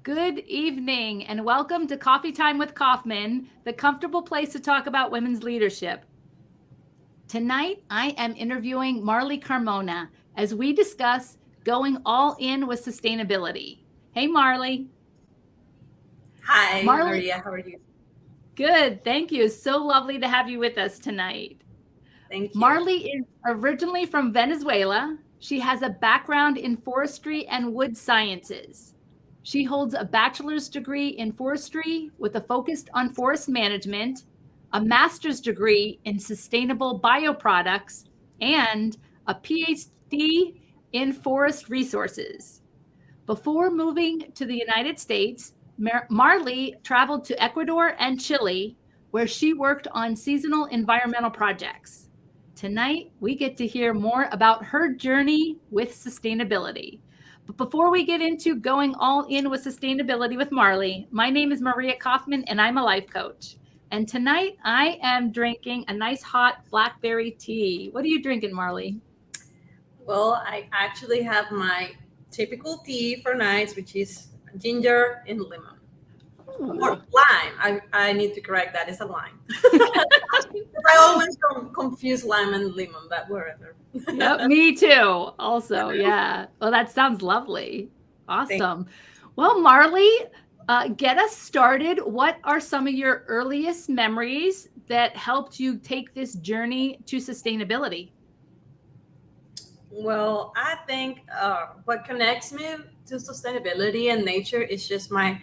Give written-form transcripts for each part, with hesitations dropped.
Good evening and welcome to Coffee Time with Kauffman, the comfortable place to talk about women's leadership. Tonight, I am interviewing Marley Carmona as we discuss going all in with sustainability. Hey, Marley. Hi, Marley, Maria. How are you? good. Thank you. So lovely to have you with us tonight. Thank you. Marley is originally from Venezuela. She has a background in forestry and wood sciences. She holds a bachelor's degree in forestry with a focus on forest management, a master's degree in sustainable bioproducts, and a Ph.D. in forest resources. Before moving to the United States, Marley traveled to Ecuador and Chile, where she worked on seasonal environmental projects. Tonight, we get to hear more about her journey with sustainability. But before we get into going all in with sustainability with Marley, my name is Maria Kauffman and I'm a life coach. And tonight I am drinking a nice hot blackberry tea. What are you drinking, Marley? Well, I actually have my typical tea for nights, which is ginger and lemon. Or Ooh. lime. I need to correct that. It's a lime. I always confuse lime and lemon, but whatever. Yep, me too. Also, yeah. Well, that sounds lovely. Thank Awesome. Well, Marley, get us started. What are some of your earliest memories that helped you take this journey to sustainability? Well, I think what connects me to sustainability and nature is just my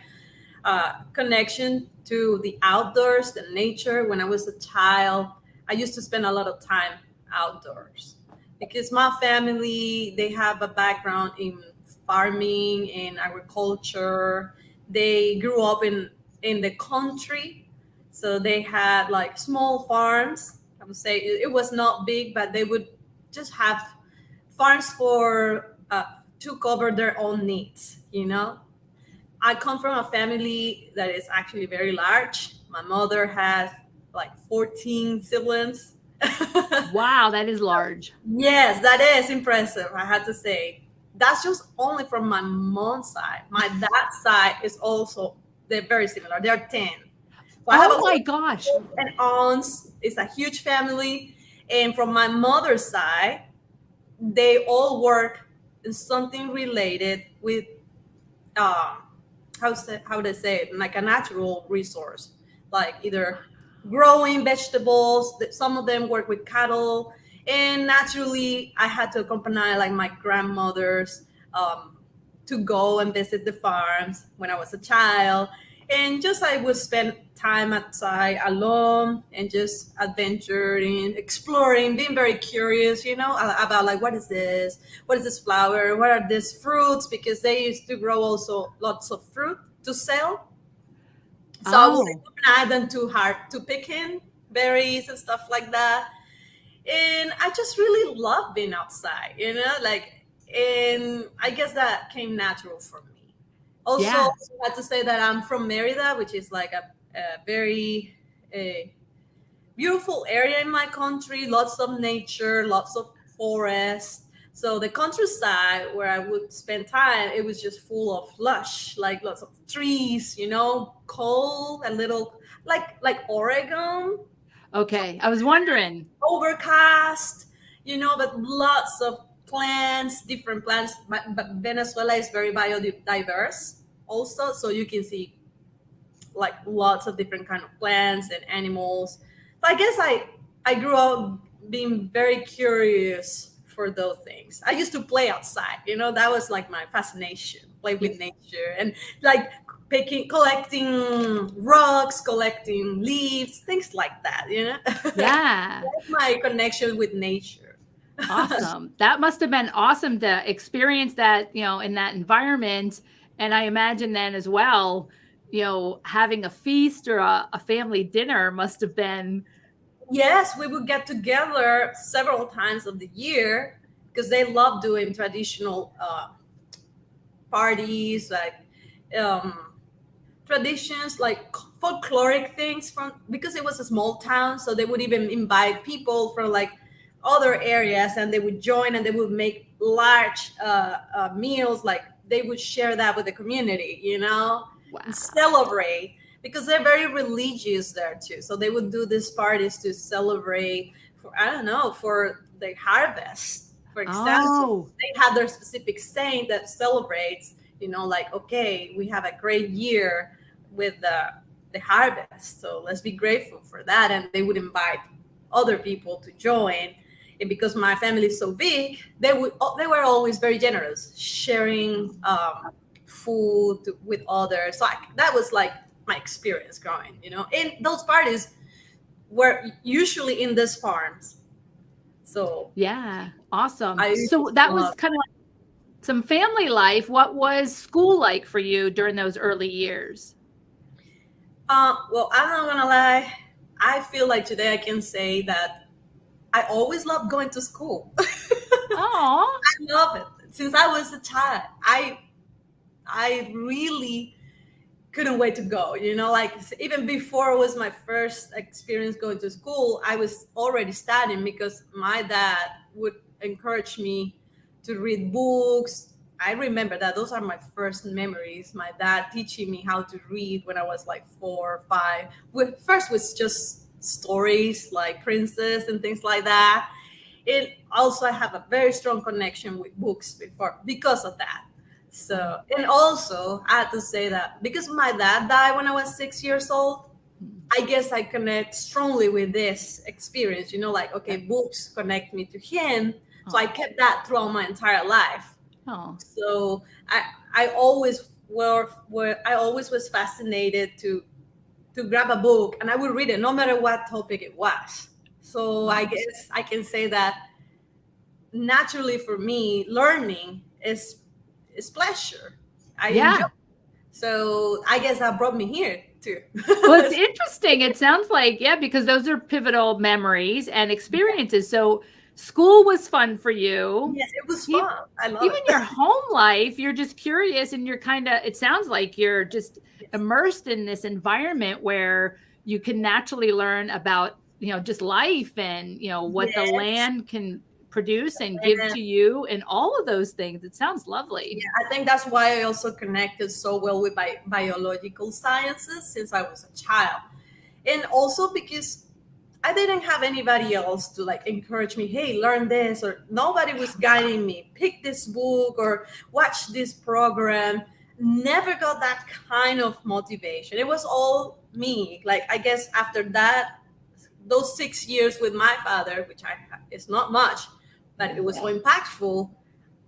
connection to the outdoors, the nature. When I was a child, I used to spend a lot of time outdoors because my family, they have a background in farming and agriculture. They grew up in the country, so they had like small farms. I would say it was not big, but they would just have farms for to cover their own needs. I come from a family that is actually very large. My mother has like 14 siblings. Wow, that is large. Yes, that is impressive, I had to say. That's just only from my mom's side. My dad's side is also, they're very similar. They're 10. So I have a Oh lot my of gosh. uncles and aunts. It's a huge family. And from my mother's side, they all work in something related with um, how they say it, like a natural resource, like either growing vegetables. Some of them work with cattle, and naturally, I had to accompany like my grandmothers to go and visit the farms when I was a child, and just I would spend time outside alone and just adventuring, exploring, being very curious, about like what is this flower, what are these fruits, because they used to grow also lots of fruit to sell. So I would Oh, accompany them to hard to picking berries and stuff like that. And I just really love being outside, like, and I guess that came natural for me. Also, yeah. I had to say that I'm from Merida, which is like a very beautiful area in my country, lots of nature, lots of forest. So the countryside where I would spend time, it was just full of lush, like lots of trees, cold, a little like Oregon, Okay. I was wondering. overcast, but lots of plants, different plants. But Venezuela is very biodiverse also, so you can see like lots of different kind of plants and animals. So I guess I grew up being very curious for those things. I used to play outside, that was like my fascination, play with nature and like picking, collecting rocks, collecting leaves, things like that. Yeah. That's my connection with nature. Awesome. That must have been awesome to experience that, in that environment. And I imagine then as well, having a feast or a family dinner must have been, Yes, we would get together several times of the year because they love doing traditional parties, like um, traditions, like folkloric things from, because it was a small town, so they would even invite people from like other areas, and they would join and they would make large meals, like they would share that with the community, Wow. and celebrate, because they're very religious there too. So they would do these parties to celebrate for, I don't know, for the harvest. For example, Oh, they have their specific saint that celebrates, like, okay, we have a great year with the harvest. So let's be grateful for that. And they would invite other people to join. And because my family is so big, they were always very generous, sharing food with others. So that was like my experience growing. And those parties were usually in these farms. So yeah. Awesome. I used So to that was love. kind of like some family life. What was school like for you during those early years? Well, I'm not gonna lie. I feel like today I can say that I always loved going to school. Oh, I love it since I was a child. I really couldn't wait to go. Like, even before it was my first experience going to school, I was already studying because my dad would encourage me to read books. I remember that those are my first memories. My dad teaching me how to read when I was like 4 or 5. First was just stories like Princess and things like that. It also, I have a very strong connection with books because of that. So, and also I had to say that because my dad died when I was 6 years old, I guess I connect strongly with this experience, like, okay, books connect me to him. So I kept that throughout my entire life. oh, So I always I always was fascinated to grab a book, and I would read it no matter what topic it was. So I guess I can say that naturally for me, learning is pleasure. I enjoy. yeah. So I guess that brought me here too. Well, it's interesting. It sounds like, yeah, because those are pivotal memories and experiences. So school was fun for you. Yes, it was E- fun. I love Even it. your home life, you're just curious and you're kind of, it sounds like you're just immersed in this environment where you can naturally learn about, just life and, what the Yes. land can produce and give And to you and all of those things. It sounds lovely. yeah, I think that's why I also connected so well with biological sciences since I was a child. And also because I didn't have anybody else to like encourage me, hey, learn this, or nobody was guiding me, pick this book or watch this program. Never got that kind of motivation. It was all me. Like, I guess after that, those 6 years with my father, which it's not much, but it was so impactful.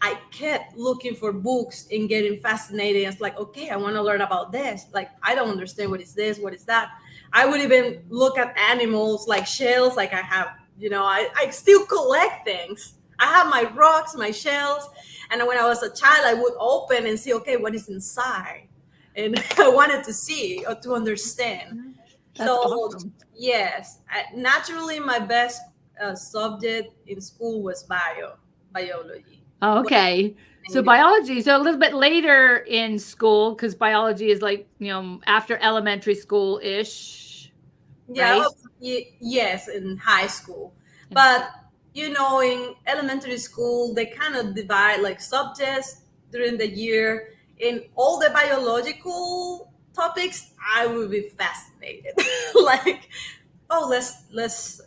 I kept looking for books and getting fascinated. It's like, okay, I want to learn about this. Like, I don't understand what is this, what is that. I would even look at animals like shells. Like, I have, I still collect things. I have my rocks, my shells. And when I was a child, I would open and see, okay, what is inside? And I wanted to see or to understand. That's So, awesome. yes, naturally, my best subject in school was biology. Oh, What okay. So do you think? biology, so a little bit later in school, because biology is like, after elementary school ish, Yeah, right? yes, in high school. And But, in elementary school, they kind of divide like subjects during the year. In all the biological topics, I would be fascinated. Like, oh, let's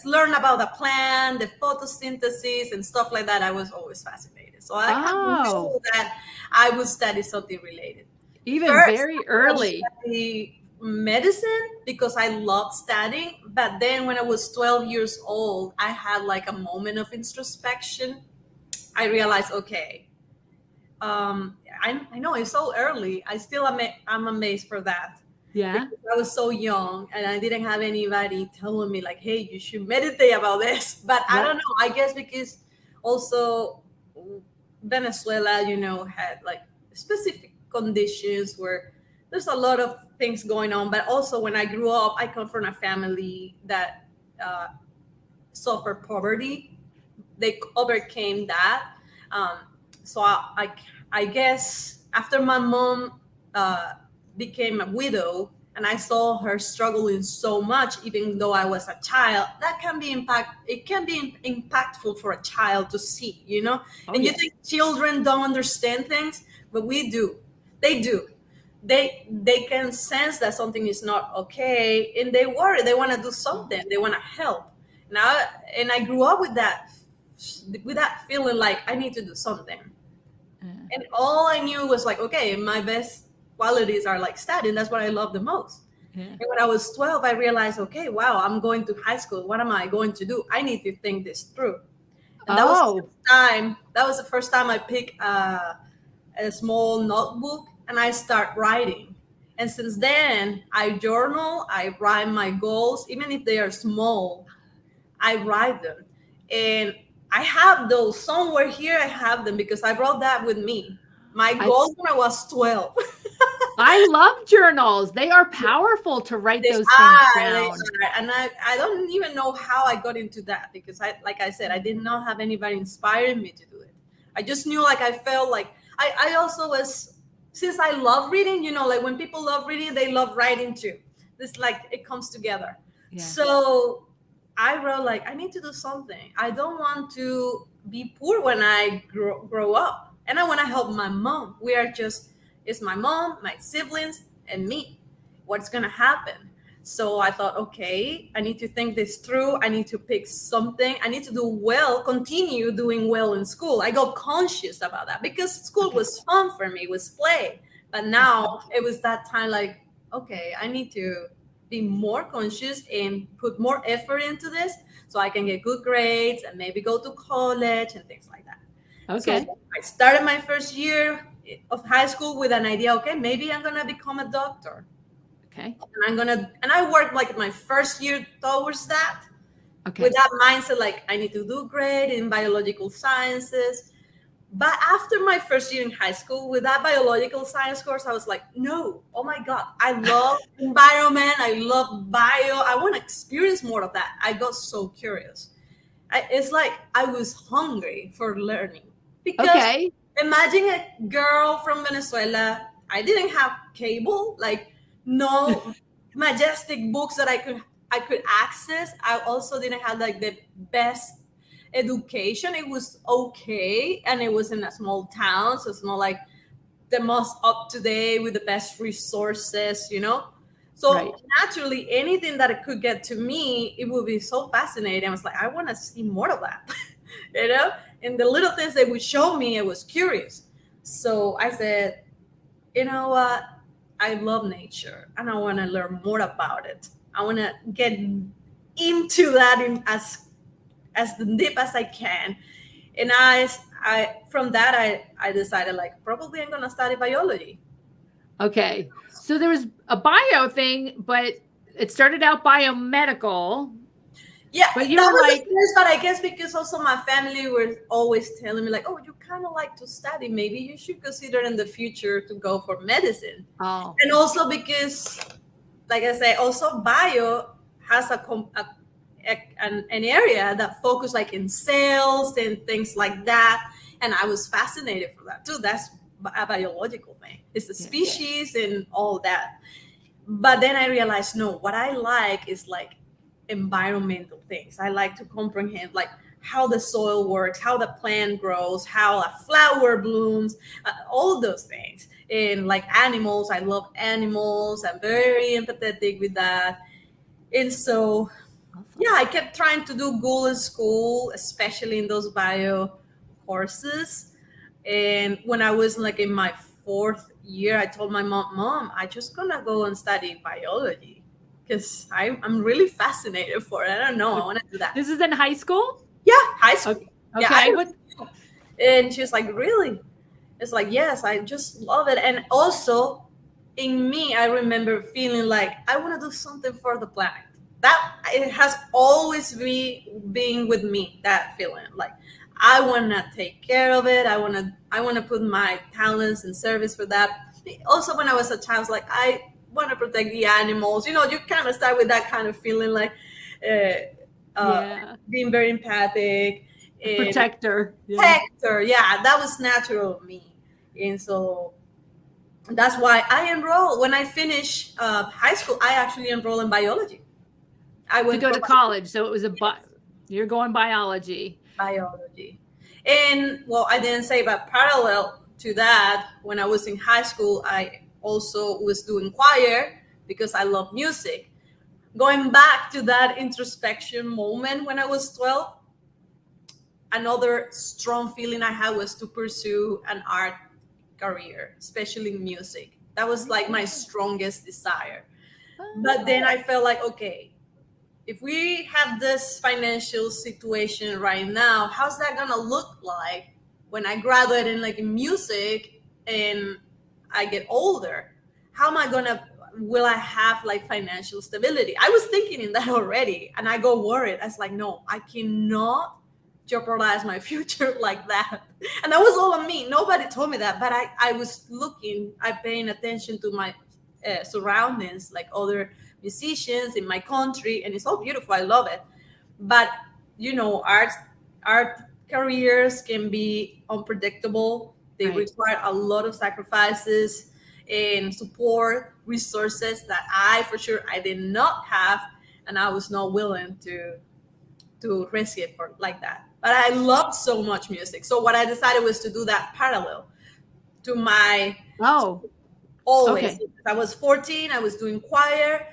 learn about the plant, the photosynthesis, and stuff like that. I was always fascinated. So I kind of oh, knew that I would study something related. even First, very I wanted to early. study medicine because I loved studying. But then when I was 12 years old, I had like a moment of introspection. I realized, okay, I know it's so early. I'm amazed for that Yeah. because I was so young and I didn't have anybody telling me like, hey, you should meditate about this. But I Right. don't know. I guess because also Venezuela, had like specific conditions where there's a lot of things going on. But also when I grew up, I come from a family that uh, suffered poverty. They overcame that. Um, so I guess after my mom uh, became a widow and I saw her struggling so much, even though I was a child. That can be it can be impactful for a child to see, you know. Oh, And you yes. think children don't understand things, but we do. They do. They can sense that something is not okay, and they worry. They want to do something. They want to help. Now, and I grew up with that feeling like I need to do something. And all I knew was like, okay, my best qualities are like studying. That's what I love the most. Yeah. And when I was 12, I realized, okay, wow, I'm going to high school. What am I going to do? I need to think this through. And Oh, that was the first time I picked a small notebook and I start writing. And since then, I journal, I write my goals, even if they are small, I write them. And I have those somewhere here. I have them because I brought that with me. My goals when I was 12. I love journals. They are powerful to write They those things they down. are. And I don't even know how I got into that because like I said, I did not have anybody inspiring me to do it. I just knew like I felt like I also was, since I love reading, you know, like when people love reading, they love writing too. This like it comes together. Yeah. So I wrote like I need to do something. I don't want to be poor when I grow up. And I want to help my mom. It's my mom, my siblings, and me. What's going to happen? So I thought, okay, I need to think this through. I need to pick something. I need to do well, continue doing well in school. I got conscious about that because school was fun for me, it was play. But now it was that time like, okay, I need to be more conscious and put more effort into this so I can get good grades and maybe go to college and things like that. Okay. So I started my first year of high school with an idea, okay, maybe I'm gonna become a doctor. Okay. And I worked like my first year towards that. Okay. With that mindset, like I need to do great in biological sciences. But after my first year in high school, with that biological science course, I was like, no, oh my God, I love environment. I love bio. I want to experience more of that. I got so curious. It's like I was hungry for learning. Because Okay. imagine a girl from Venezuela. I didn't have cable, like no majestic books that I could access. I also didn't have like the best education. It was okay, and it was in a small town, so it's not like the most up to date with the best resources, you know. So Right. naturally, anything that it could get to me, it would be so fascinating. I was like, I want to see more of that, you know. And the little things they would show me, I was curious. So I said, you know what? I love nature, and I want to learn more about it. I want to get into that in as deep as I can. And I from that I decided like probably I'm gonna study biology. Okay. So there was a bio thing, but it started out biomedical. Yeah, But that you were was like, the first, but I guess because also my family were always telling me like, oh, you kind of like to study. Maybe you should consider in the future to go for medicine. oh, And also because, like I say, also bio has an area that focus like in cells and things like that. And I was fascinated for that too. That's a biological thing. It's the species and all that. But then I realized, no, what I like is like environmental things. I like to comprehend like how the soil works, how the plant grows, how a flower blooms, all those things. And like animals, I love animals. I'm very empathetic with that. And so, yeah, I kept trying to do good in school, especially in those bio courses. And when I was like in my fourth year, I told my mom, I just gonna go and study biology because I'm really fascinated for it. I don't know, I want to do that. this is in high school? Yeah, high school. Okay. Yeah, Okay. What? and she was like, really? It's like, yes, I just love it. And also in me, I remember feeling like I want to do something for the planet. That it has always been with me, that feeling. Like I want to take care of it. I want to put my talents in service for that. Also, when I was a child, I was like, I want to protect the animals. You know, you kind of start with that kind of feeling, like being very empathic. And Protector. Yeah. protector, yeah, that was natural of me. And so That's why I enrolled. When I finished high school, I actually enrolled in biology. I To went go for to college. So it was you're going biology. biology. And well, I didn't say, but parallel to that, when I was in high school, I also was doing choir because I love music. Going back to that introspection moment when I was 12, another strong feeling I had was to pursue an art career, especially in music. That was like my strongest desire. But then I felt like, okay, if we have this financial situation right now, how's that gonna look like when I graduate in music and I get older? How am I gonna will I have like financial stability? I was thinking in that already, and I go worried. I was like, no, I cannot jeopardize my future like that. And that was all on me. Nobody told me that, but I was looking, I paying attention to my surroundings, like other musicians in my country, and it's all beautiful. I love it. But art careers can be unpredictable. They Right. require a lot of sacrifices and support resources that I for sure I did not have, and I was not willing to risk it for like that. But I love so much music. So what I decided was to do that parallel to my Oh, always. okay. I was 14, I was doing choir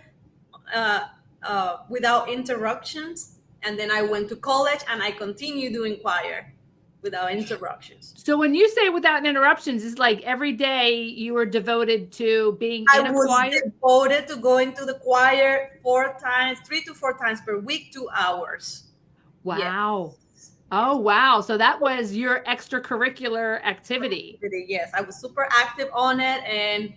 without interruptions. And then I went to college and I continued doing choir without interruptions. So when you say without interruptions, it's like every day you were devoted to being I in a was choir? devoted to going to the choir 4 times, 3 to 4 times per week, 2 hours. Yes. Wow. Oh, wow. So that was your extracurricular activity. Yes, I was super active on it, and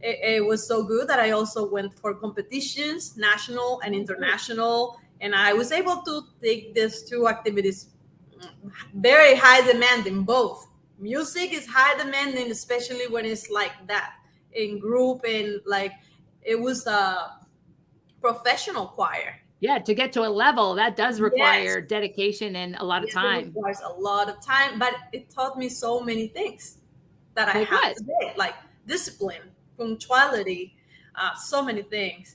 it was so good that I also went for competitions, national and international, and I was able to take these two activities. Very high demand in both. Music is high demanding, especially when it's like that in group, and like it was a professional choir. Yeah, to get to a level that does Yes, require dedication and a lot of yes, it time. requires a lot of time, but it taught me so many things that I Like have what? today, like discipline, punctuality, so many things.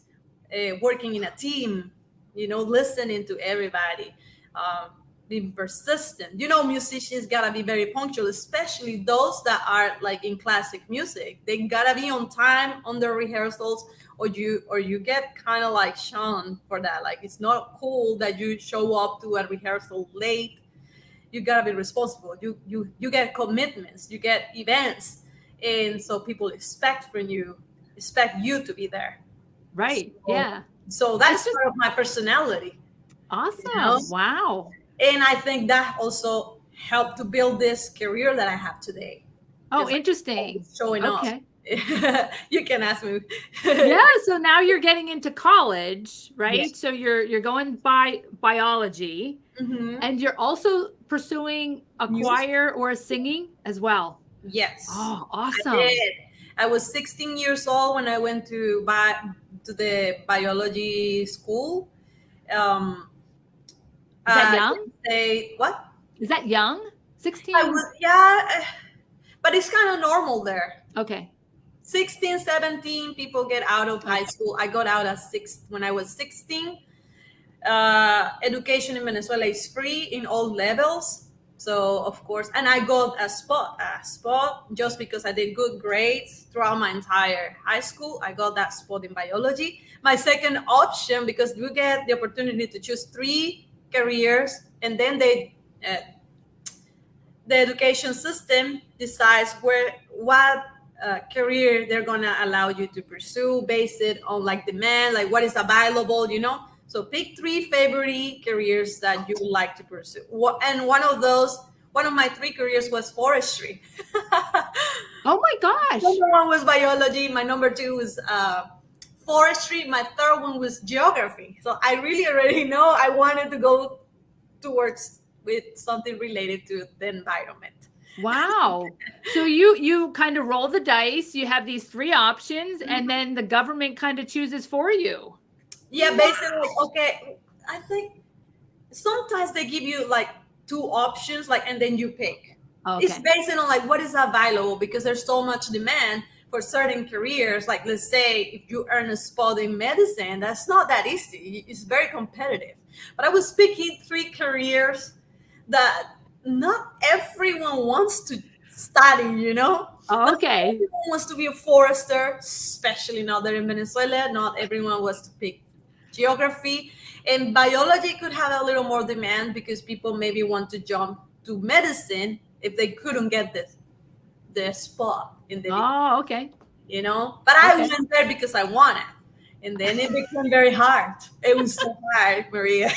Working in a team, listening to everybody, um, being persistent. Musicians gotta be very punctual, especially those that are like in classic music. They gotta be on time on their rehearsals, or you get kind of like shunned for that. Like it's not cool that you show up to a rehearsal late. You gotta be responsible. You get commitments, you get events, and so people expect you to be there. Right. So, Yeah. so That's that's just part of my personality, you know. awesome. Wow. And I think that also helped to build this career that I have today Oh, because I'm interesting. always showing up. Okay. You can ask me. Yeah, so now you're getting into college, Yes. right? So you're going by biology Hmm. and you're also pursuing a Music. choir or a singing as well. Yes, Oh, I awesome. did. I was 16 years old when I went to the biology school. Um, Is that I young? can say what? Is that young? I 16? was, yeah, but it's kind of normal there. Okay. 16, 17 people get out of high Okay. school. I got out at when I was 16. Education in Venezuela is free in all levels. So of course, and I got a spot just because I did good grades throughout my entire high school. I got that spot in biology. My second option, because you get the opportunity to choose 3 careers, and then the education system decides what career they're gonna allow you to pursue based it on like demand, like what is available. So pick 3 favorite careers that you would like to pursue. And one of my 3 careers was forestry. Oh my gosh. Number one was biology. My number two was forestry. My third one was geography. So I really already know I wanted to go towards with something related to the environment. Wow. So you kind of roll the dice, you have these 3 options and then the government kind of chooses for you. Yeah, basically, like, okay, I think sometimes they give you like 2 options, like, and then you pick. It's Okay. based on like what is available, because there's so much demand for certain careers. Like, let's say if you earn a spot in medicine, that's not that easy. It's very competitive. But I was picking three careers that not everyone wants to study, you know? Not Okay. everyone wants to be a forester, especially now that in Venezuela, not everyone wants to pick geography. And biology could have a little more demand because people maybe want to jump to medicine if they couldn't get the spot in the beginning, Oh, okay. you know? But I Okay. went there because I wanted. And then it became very hard. It was so hard, Maria.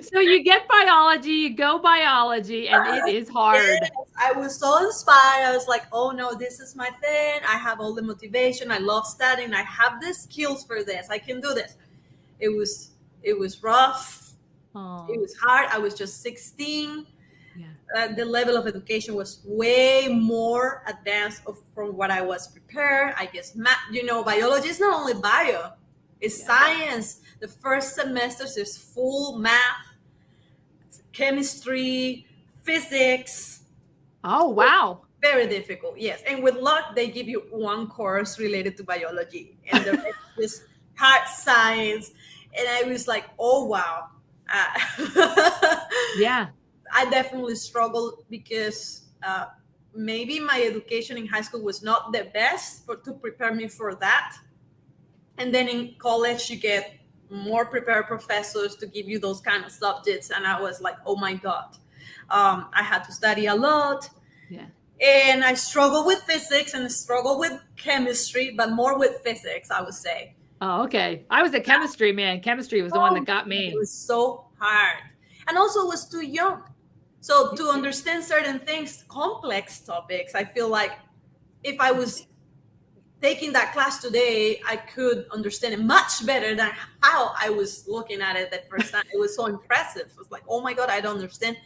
So you get biology, you go biology, and it is hard. Yes, I was so inspired. I was like, oh no, this is my thing. I have all the motivation. I love studying. I have the skills for this. I can do this. It was it was rough. It Oh, was hard. I was just 16. yeah. The level of education was way more advanced from what I was prepared. I guess math, biology is not only bio, it's Yeah. science. The first semesters is full math, chemistry, physics. Oh, wow. Very difficult, yes. And with luck, they give you one course related to biology, and the rest is hard science. And I was like, oh wow. Yeah. I definitely struggled because maybe my education in high school was not the best to prepare me for that. And then in college, you get more prepared professors to give you those kind of subjects. And I was like, oh my God. I had to study a lot. Yeah. And I struggled with physics and struggled with chemistry, but more with physics, I would say. Oh, okay. I was a chemistry man. Chemistry was the one that got It me. was so hard. And also was too young. So to understand certain things, complex topics, I feel like if I was taking that class today, I could understand it much better than how I was looking at it the first time. It was so impressive. It was like, oh my God, I don't understand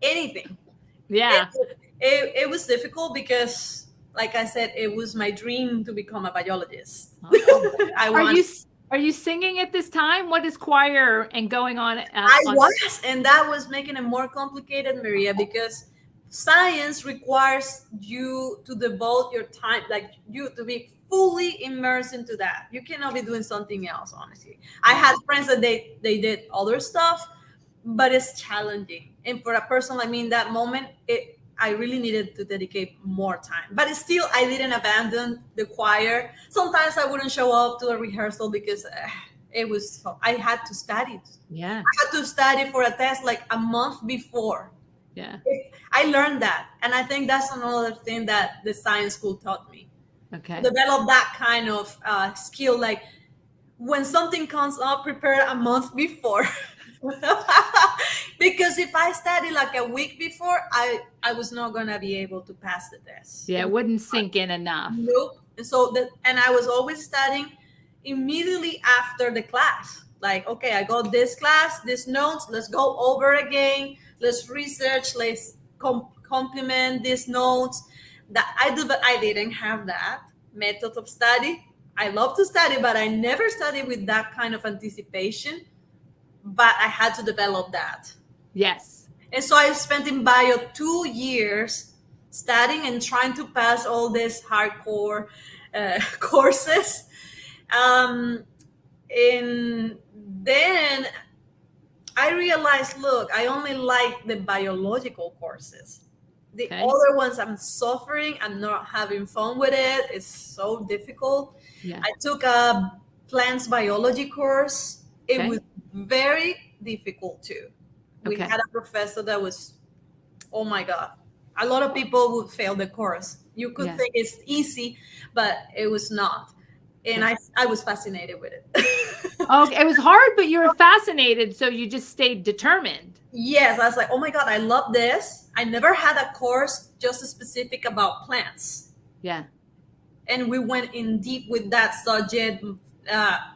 anything. Yeah. It was difficult because, like I said, it was my dream to become a biologist. Oh. I Are want. you are you singing at this time? What is choir and going on? I was, and that was making it more complicated, Maria, because science requires you to devote your time, like you to be fully immersed into that. You cannot be doing something else, honestly. I had friends that they did other stuff, but it's challenging. And for a person like me in that moment, I really needed to dedicate more time. But still, I didn't abandon the choir. Sometimes I wouldn't show up to a rehearsal because I had to study. Yeah. I had to study for a test like a month before. Yeah. I learned that. And I think that's another thing that the science school taught me. Okay. Develop that kind of skill. Like when something comes up, prepare a month before. Because if I study like a week before, I was not gonna be able to pass the test. Yeah, it wouldn't sink in enough. Nope. And I was always studying immediately after the class. Like, okay, I got this class, these notes, let's go over again, let's research, let's complement these notes. That I do, but I didn't have that method of study. I love to study, but I never studied with that kind of anticipation. But I had to develop that. Yes. And so I spent in bio 2 years studying and trying to pass all these hardcore courses. And then I realized, look, I only like the biological courses. The other ones, I'm suffering. I'm not having fun with it. It's so difficult. Yeah. I took a plants biology course. It was very difficult too. We had a professor that was, oh my God. A lot of people would fail the course. You could think it's easy, but it was not. And I was fascinated with it. Okay, it was hard, but you were fascinated, so you just stayed determined. Yes, I was like, oh my God, I love this. I never had a course just specific about plants. Yeah. And we went in deep with that subject.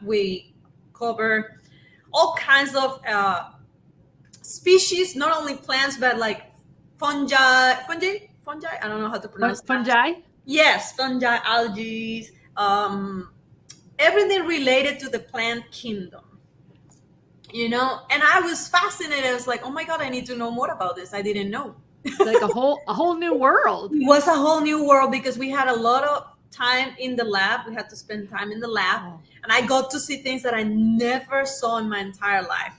We cover all kinds of species, not only plants, but like fungi. I don't know how to pronounce fungi. That. Yes, fungi, algae, everything related to the plant kingdom. And I was fascinated. I was like, oh my God, I need to know more about this. I didn't know. Like a whole new world. It was a whole new world because we had a lot of time in the lab. We had to spend time in the lab, Oh. and I got to see things that I never saw in my entire life.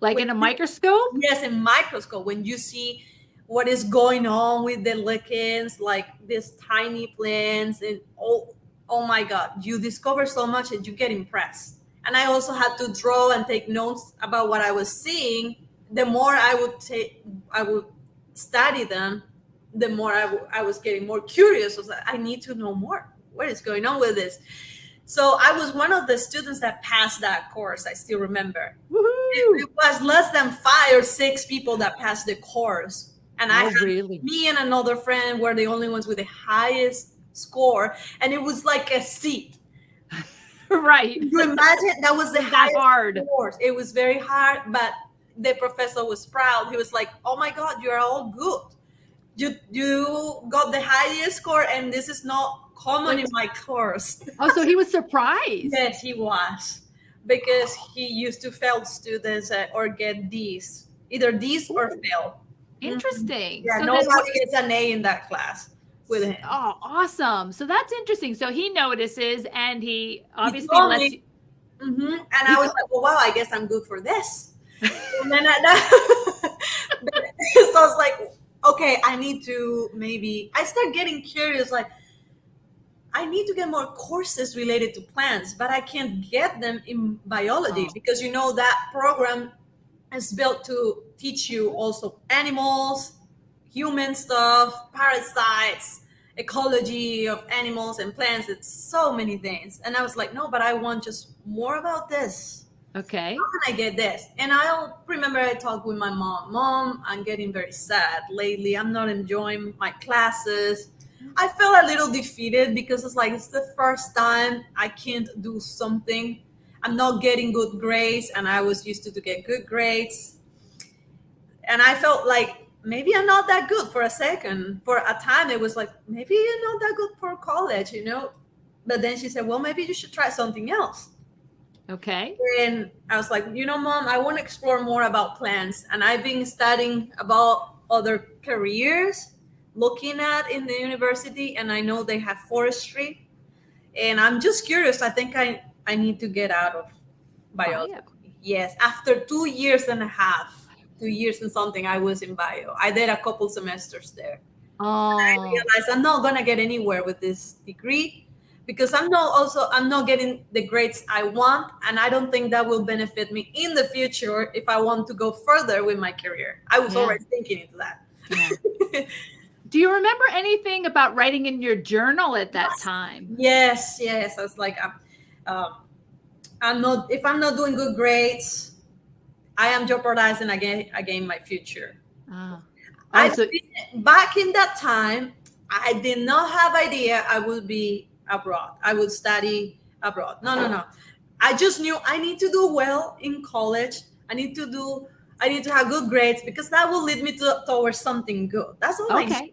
Like in a microscope? Yes, in microscope, when you see what is going on with the lichens, like these tiny plants, and oh my God, you discover so much and you get impressed. And I also had to draw and take notes about what I was seeing. The more I would study them, the more I was getting more curious. I was like, I need to know more. What is going on with this? So I was one of the students that passed that course. I still remember. It was less than 5 or 6 people that passed the course. And I had really? Me and another friend were the only ones with the highest score. And it was like a C. Right. You imagine that was the highest hard. course. It was very hard, but the professor was proud. He was like, oh my God, you're all good. You got the highest score, and this is not common in my course. Oh, so he was surprised. Yes, he was, because he used to fail students or get D's, either D's or fail. Interesting. Yeah, So nobody gets an A in that class with him. Oh, awesome. So that's interesting. So he notices, and he obviously told lets me. you. And I was like, well, wow, I guess I'm good for this. And then so I was like, okay, I need to I start getting curious, like, I need to get more courses related to plants, but I can't get them in biology because that program is built to teach you also animals, human stuff, parasites, ecology of animals and plants. It's so many things. And I was like, no, but I want just more about this. Okay. How can I get this? And I remember I talked with my mom. Mom, I'm getting very sad lately. I'm not enjoying my classes. I felt a little defeated because it's the first time I can't do something. I'm not getting good grades, and I was used to get good grades. And I felt like maybe I'm not that good for a second. For a time, it was like, maybe you're not that good for college, But then she said, well, maybe you should try something else. Okay. And I was like, Mom, I want to explore more about plants. And I've been studying about other careers, looking at in the university, and I know they have forestry. And I'm just curious. I think I need to get out of biology. Bio. Yes, after 2 years and a half, 2 years and something, I was in bio. I did a couple semesters there. Oh. And I realized I'm not going to get anywhere with this degree because I'm not getting the grades I want, and I don't think that will benefit me in the future if I want to go further with my career. I was already thinking into that. Yeah. Do you remember anything about writing in your journal at that time? Yes. I was like, if I'm not doing good grades, I am jeopardizing again my future. Back in that time, I did not have idea I would be abroad. I would study abroad. No. I just knew I need to do well in college. I need to have good grades because that will lead me towards something good. That's all I knew.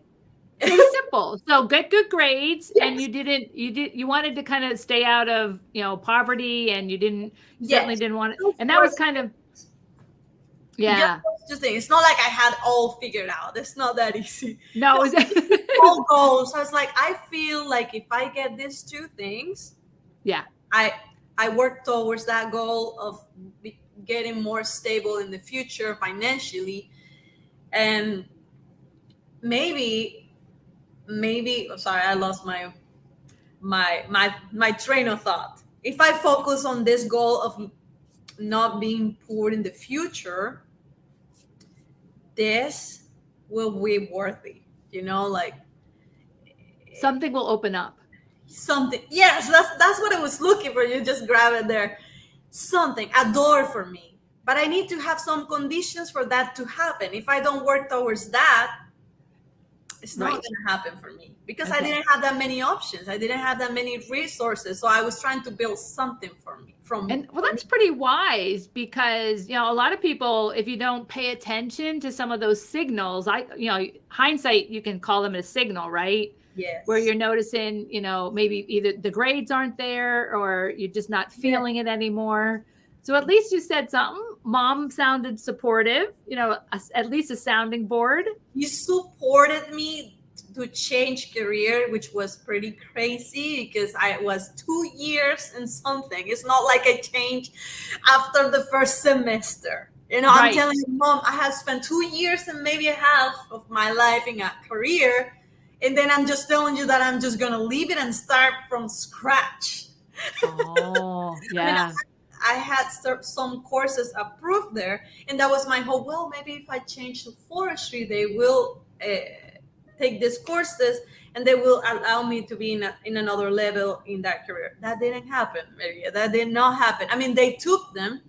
Pretty simple. So get good grades, and you wanted to kind of stay out of, poverty, and you certainly didn't want it. And that was kind of, Just it's not like I had all figured out. It's not that easy. No, all goals. I was like, I feel like if I get these 2 things, I work towards that goal of getting more stable in the future financially, and maybe. Sorry, I lost my train of thought. If I focus on this goal of not being poor in the future, this will be worthy, like something will open up. Something. Yes, that's what I was looking for. You just grab it there. Something, a door for me. But I need to have some conditions for that to happen. If I don't work towards that, it's not going to happen for me because I didn't have that many options. I didn't have that many resources. So I was trying to build something for me. That's pretty wise because, a lot of people, if you don't pay attention to some of those signals, hindsight, you can call them a signal, right? Yes. Where you're noticing, maybe either the grades aren't there or you're just not feeling it anymore. So at least you said something. mom sounded supportive, at least a sounding board. He supported me to change career, which was pretty crazy because I was 2 years and something. It's not like I changed after the first semester. I'm Right. telling you, Mom, I have spent 2 years and maybe a half of my life in a career. And then I'm just telling you that I'm just going to leave it and start from scratch. Oh, yeah. I had some courses approved there, and that was my hope. Well, maybe if I change to forestry, they will take these courses, and they will allow me to be in another level in that career. That didn't happen, Maria. That did not happen. I mean, they took them,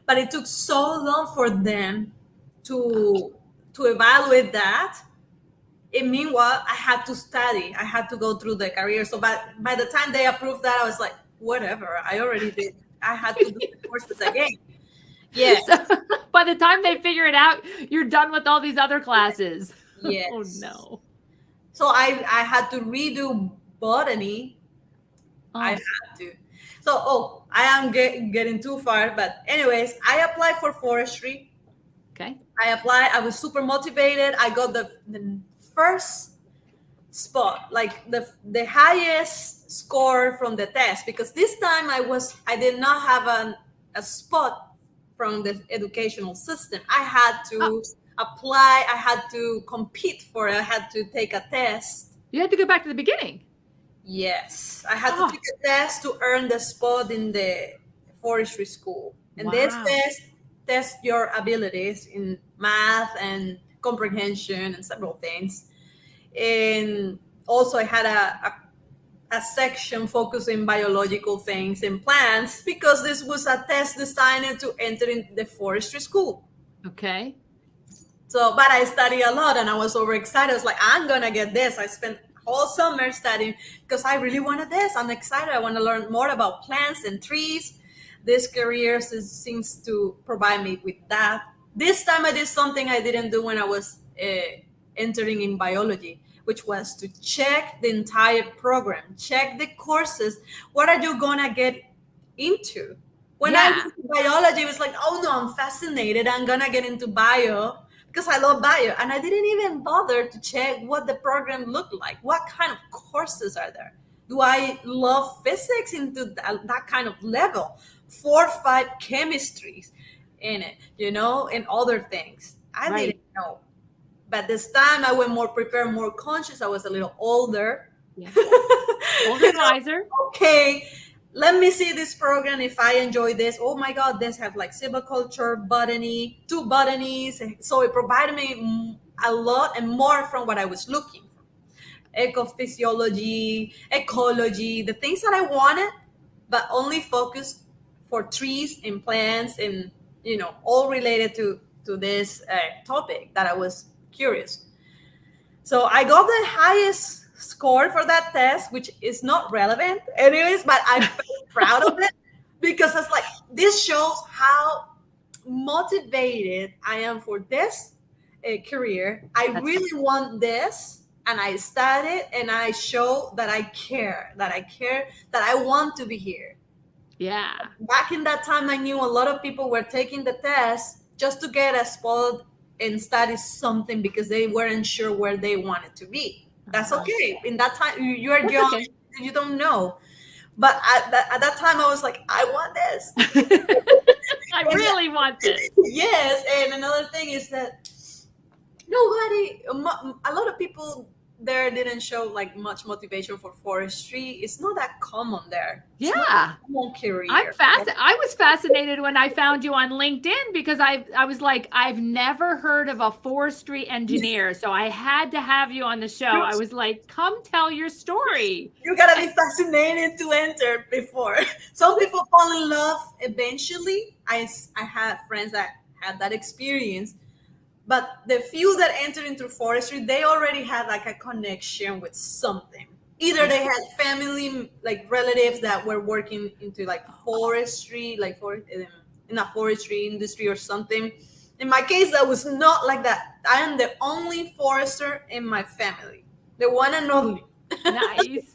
but it took so long for them to evaluate that. And meanwhile, I had to study. I had to go through the career. So by the time they approved that, I was like, whatever. I already did. I had to do the courses again. Yeah. So by the time they figure it out, you're done with all these other classes. Yes. Oh no. So I had to redo botany. Oh. I had to. So I am getting too far, but anyways, I applied for forestry. Okay. I applied. I was super motivated. I got the first spot, like the highest score from the test, because this time I did not have a spot from the educational system. I had to apply. I had to compete for it. I had to take a test. You had to go back to the beginning. Yes, I had to take a test to earn the spot in the forestry school. And this test your abilities in math and comprehension and several things. And also I had a section focusing biological things and plants, because this was a test designed to enter in the forestry school. Okay. So, but I studied a lot and I was overexcited. I was like, I'm going to get this. I spent all summer studying because I really wanted this. I'm excited. I want to learn more about plants and trees. This career seems to provide me with that. This time I did something I didn't do when I was entering in biology, which was to check the entire program, check the courses. What are you going to get into? When I was in biology, it was like, oh no, I'm fascinated. I'm going to get into bio because I love bio. And I didn't even bother to check what the program looked like. What kind of courses are there? Do I love physics into that kind of level? 4 or 5 chemistries in it, and other things. I didn't know. But this time I went more prepared, more conscious. I was a little older. Yeah. Older and wiser. Okay, let me see this program if I enjoy this. Oh my God, this have like silviculture, botany, 2 botanies. So it provided me a lot and more from what I was looking for. Ecophysiology, ecology, the things that I wanted, but only focused for trees and plants and, all related to this topic that I was curious. So I got the highest score for that test, which is not relevant anyways, but I'm proud of it because it's like, this shows how motivated I am for this career. I really want this, and I studied and I show that I care, that I want to be here. Yeah. Back in that time, I knew a lot of people were taking the test just to get a spot and study something because they weren't sure where they wanted to be. That's okay. In that time, you are young, okay. You don't know. But at that time, I was like, I want this. I really want this. Yes. And another thing is that a lot of people there didn't show like much motivation for forestry. It's not that common there. Yeah. It's not a common career. I was fascinated when I found you on LinkedIn because I was like, I've never heard of a forestry engineer. So I had to have you on the show. I was like, come tell your story. You gotta be fascinated to enter before. Some people fall in love eventually. I had friends that had that experience. But the few that entered into forestry, they already had like a connection with something. Either they had family, like relatives that were working into like forestry, like in a forestry industry or something. In my case, that was not like that. I am the only forester in my family, the one and only. Nice.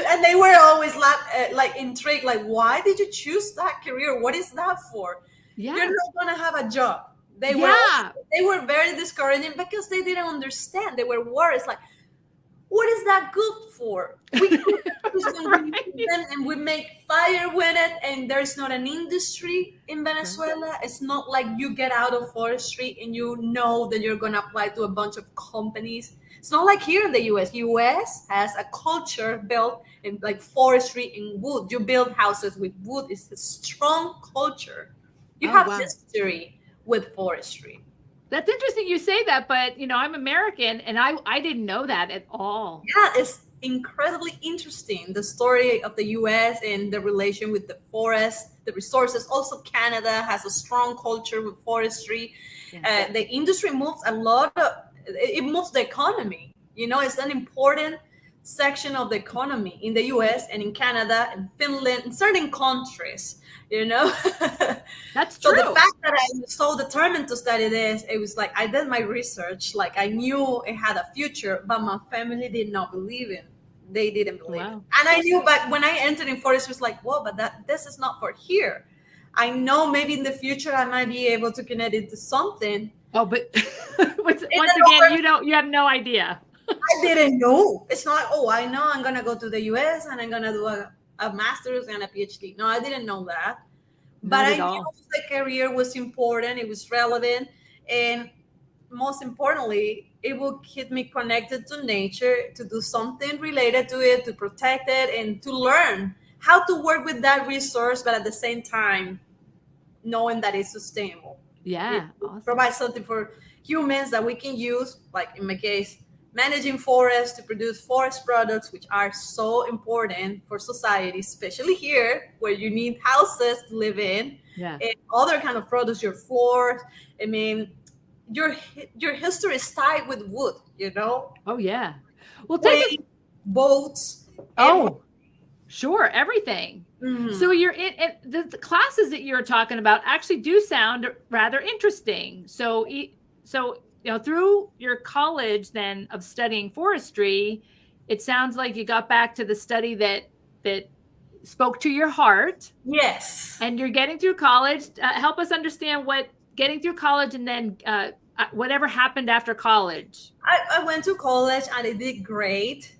And they were always like intrigued, like, why did you choose that career? What is that for? Yeah. you're not gonna have a job. Yeah. They were very discouraging because they didn't understand. They were worried. It's like, what is that good for? We could use when we use Right. them and we make fire with it, and there's not an industry in Venezuela. It's not like you get out of forestry and you know that you're gonna apply to a bunch of companies. It's not like here in the US. US has a culture built in like forestry and wood. You build houses with wood. It's a strong culture. You Oh, have wow. history with forestry. That's interesting you say that, but I'm American and I didn't know that at all. Yeah, it's incredibly interesting, the story of the US and the relation with the forest, the resources. Also, Canada has a strong culture with forestry. Yeah. The industry moves a lot of, it moves the economy. It's an important section of the economy in the US and in Canada and Finland, in certain countries, you know. That's So the true. fact that I was so determined to study this, it was like I did my research, like I knew it had a future, but my family did not believe in. They didn't believe it. Wow. And I knew back when I entered in forest, it was like, whoa, but this is not for here. I know maybe in the future I might be able to connect it to something. Oh, but once In again, the you have no idea. I didn't know. It's not, oh, I know I'm gonna go to the US and I'm gonna do a master's and a PhD. No, I didn't know that. But Not I at knew all. the career was important, it was relevant, and most importantly, it will keep me connected to nature, to do something related to it, to protect it, and to learn how to work with that resource, but at the same time, knowing that it's sustainable. It Yeah. Awesome. provides something for humans that we can use, like in my case, managing forests to produce forest products, which are so important for society, especially here where you need houses to live in, Yeah. and other kind of products, your floors. I mean, your history is tied with wood, Oh, yeah. Well, take us. Way, boats, every. Oh, sure. Everything. So Mhm. you're in the classes that you're talking about actually do sound rather interesting. So, through your college then of studying forestry, it sounds like you got back to the study that spoke to your heart, Yes. and you're getting through college. Help us understand what getting through college and then whatever happened after college. I went to college and I did great.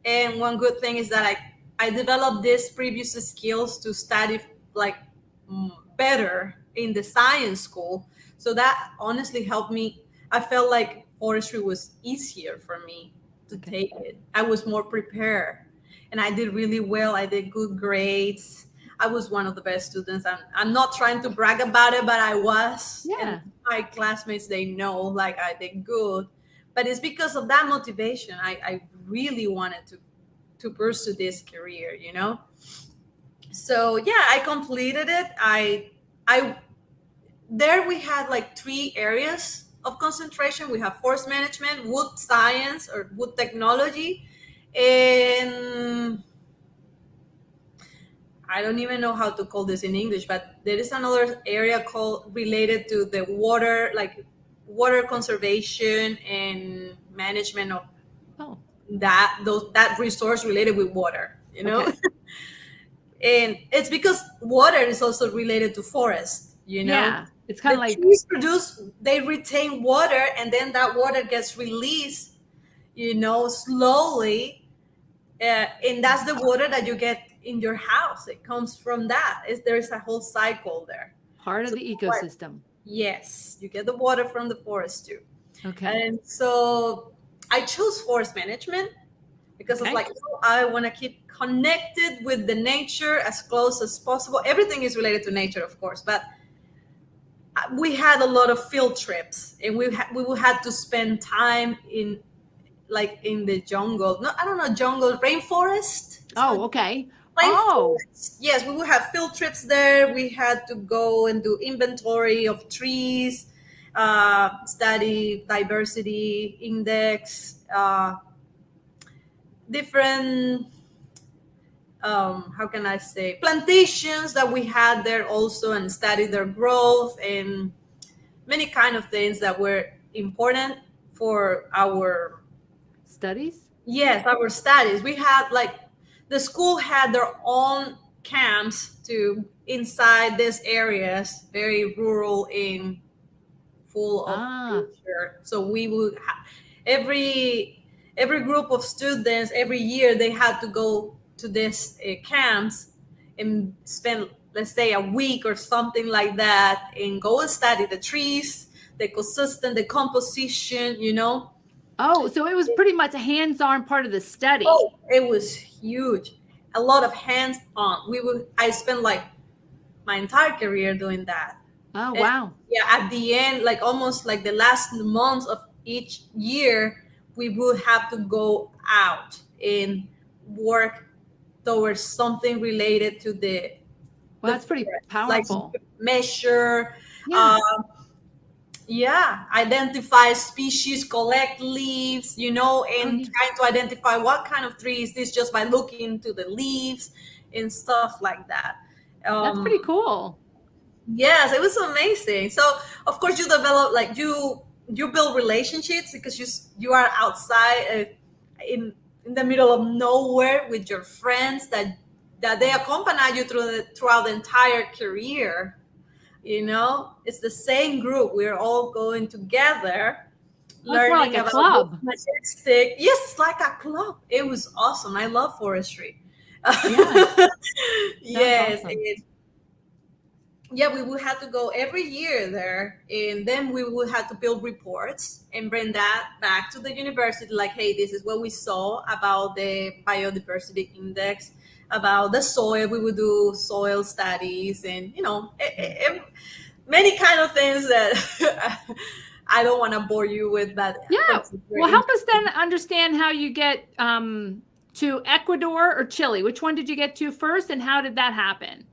And one good thing is that I developed these previous skills to study like better in the science school. So that honestly helped me. I felt like forestry was easier for me to Okay. take it. I was more prepared and I did really well. I did good grades. I was one of the best students. I'm not trying to brag about it, but I was. And Yeah. my classmates, they know like I did good. But it's because of that motivation. I really wanted to pursue this career. So yeah, I completed it. I there we had like three areas of concentration. We have forest management, wood science or wood technology, and I don't even know how to call this in English, but there is another area called related to the water, like water conservation and management of Oh, that resource related with water. okay. And it's because water is also related to forest. Yeah. It's kind The of like, trees produce, they retain water, and then that water gets released, slowly. And that's the water that you get in your house. It comes from that. There's a whole cycle there. part of So the ecosystem. yes, you get the water from the forest too. Okay. And so I chose forest management because it's Okay. like, I want to keep connected with the nature as close as possible. Everything is related to nature, of course, but we had a lot of field trips, and we would have to spend time in the jungle. No, I don't know, jungle, rainforest. It's called Oh, okay. Oh, rainforest. Yes, we would have field trips there. We had to go and do inventory of trees, study diversity index, different, how can I say, plantations that we had there also, and study their growth and many kind of things that were important for our, studies? yes, our studies. We had like, the school had their own camps to inside these areas, very rural and full of Ah, nature. So we would every group of students every year they had to go to these camps and spend, let's say, a week or something like that, and go and study the trees, the ecosystem, the composition, you know. oh, so it was pretty much a hands-on part of the study. Oh, it was huge. A lot of hands on. I spent like my entire career doing that. Oh, And wow. yeah, at the end, like almost like the last months of each year, we would have to go out and work towards something related to Well, the that's pretty forest, like powerful. measure, Yeah. uh, yeah, identify species, collect leaves, you know, Oh, and yeah. trying to identify what kind of tree is this just by looking to the leaves and stuff like that. That's Um, pretty cool. yes, it was amazing. So of course you develop, like, you build relationships because you are outside, in the middle of nowhere with your friends that they accompany you throughout the entire career. You know, it's the same group. We're all going together, Oh, it's more like learning a about this club. majestic. Yes, it's like a club. It was awesome. I love forestry. Yeah, sounds Yes, awesome. yeah, we would have to go every year there, and then we would have to build reports and bring that back to the university, like, hey, this is what we saw about the biodiversity index, about the soil. We would do soil studies, and you know, many kind of things that I don't want to bore you with, but for Yeah. instance, Well, help us then understand how you get to Ecuador or Chile. Which one did you get to first, and how did that happen?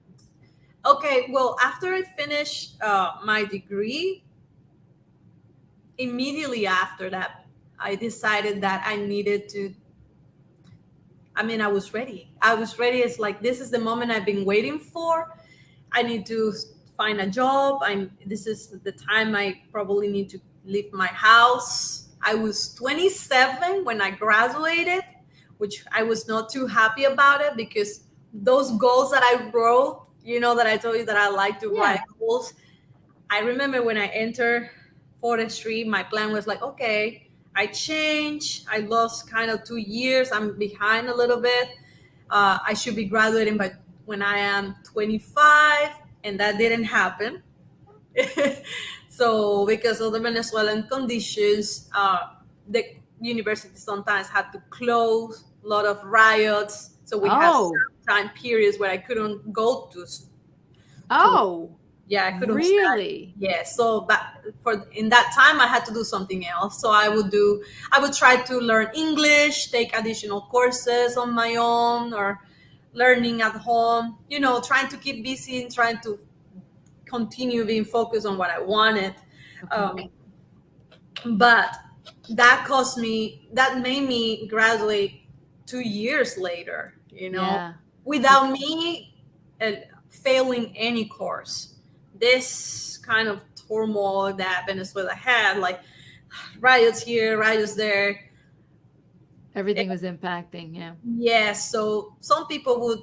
okay, well, after I finished my degree, immediately after that, I decided that I needed to. I mean, I was ready. I was ready. It's like, this is the moment I've been waiting for. I need to find a job. This is the time I probably need to leave my house. I was 27 when I graduated, which I was not too happy about it, because those goals that I wrote, you know, that I told you that I like to Yeah. write goals. I remember when I entered forestry, my plan was like, okay, I changed. I lost kind of 2 years. I'm behind a little bit. I should be graduating by when I am 25, and that didn't happen. So because of the Venezuelan conditions, the university sometimes had to close. A lot of riots. So we had Oh, some time periods where I couldn't go to oh, yeah, I couldn't study. really? Yeah, so but for in that time I had to do something else. So I would try to learn English, take additional courses on my own, or learning at home, you know, trying to keep busy and trying to continue being focused on what I wanted. Okay. um, but that made me graduate 2 years later, you know, Yeah. without me uh, failing any course. This kind of turmoil that Venezuela had, like riots here, riots there. Everything was impacting. Yeah. Yeah, so some people would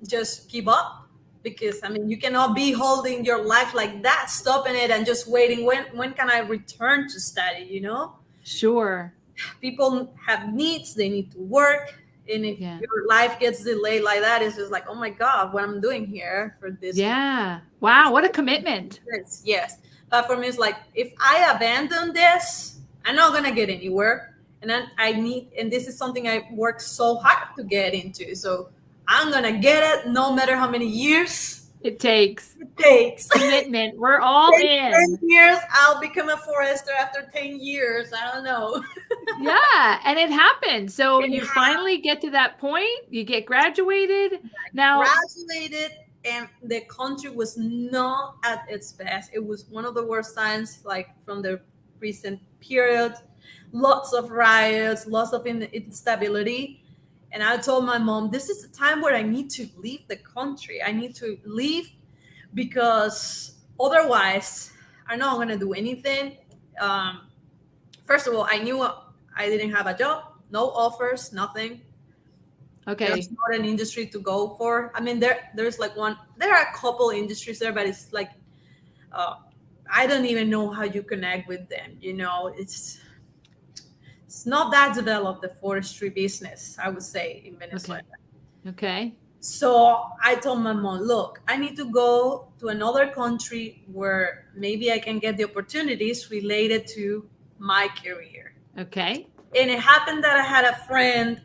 just give up, because I mean, you cannot be holding your life like that, stopping it and just waiting. When can I return to study? You know, Sure. people have needs; they need to work, and if Yeah. your life gets delayed like that, it's just like, oh my god, what I'm doing here for this? Yeah. Wow. What a commitment. Yes, but for me, it's like, if I abandon this, I'm not gonna get anywhere, and then I need, and this is something I worked so hard to get into, so I'm gonna get it, no matter how many years It takes it takes. commitment. We're all 10 in. years, I'll become a forester after 10 years. I don't know. Yeah. And it happened. So And you finally get to that point. You get graduated. Now, graduated, and the country was not at its best. It was one of the worst times, like from the recent period. Lots of riots, lots of instability. And I told my mom, this is the time where I need to leave the country. I need to leave, because otherwise I'm not going to do anything. Um, First of all, I knew I didn't have a job, no offers, nothing. Okay. There's not an industry to go for. I mean, there's like there are a couple industries there, but it's like, I don't even know how you connect with them. It's not that developed, the forestry business, I would say, in Venezuela. Okay. So I told my mom, look, I need to go to another country where maybe I can get the opportunities related to my career. Okay. And it happened that I had a friend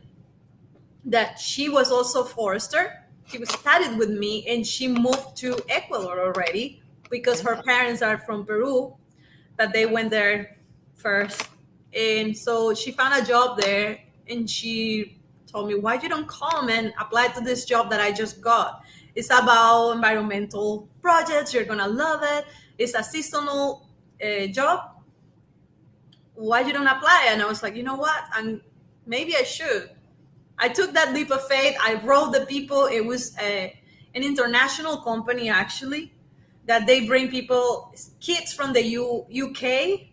that she was also a forester. She was studied with me, and she moved to Ecuador already because her parents are from Peru, but they went there first. And so she found a job there, and she told me, why you don't come and apply to this job that I just got? It's about environmental projects. You're going to love it. It's a seasonal job. Why you don't apply? And I was like, you know what? Maybe I should. I took that leap of faith. I wrote the people. It was an international company, actually, that they bring people, kids from the UK,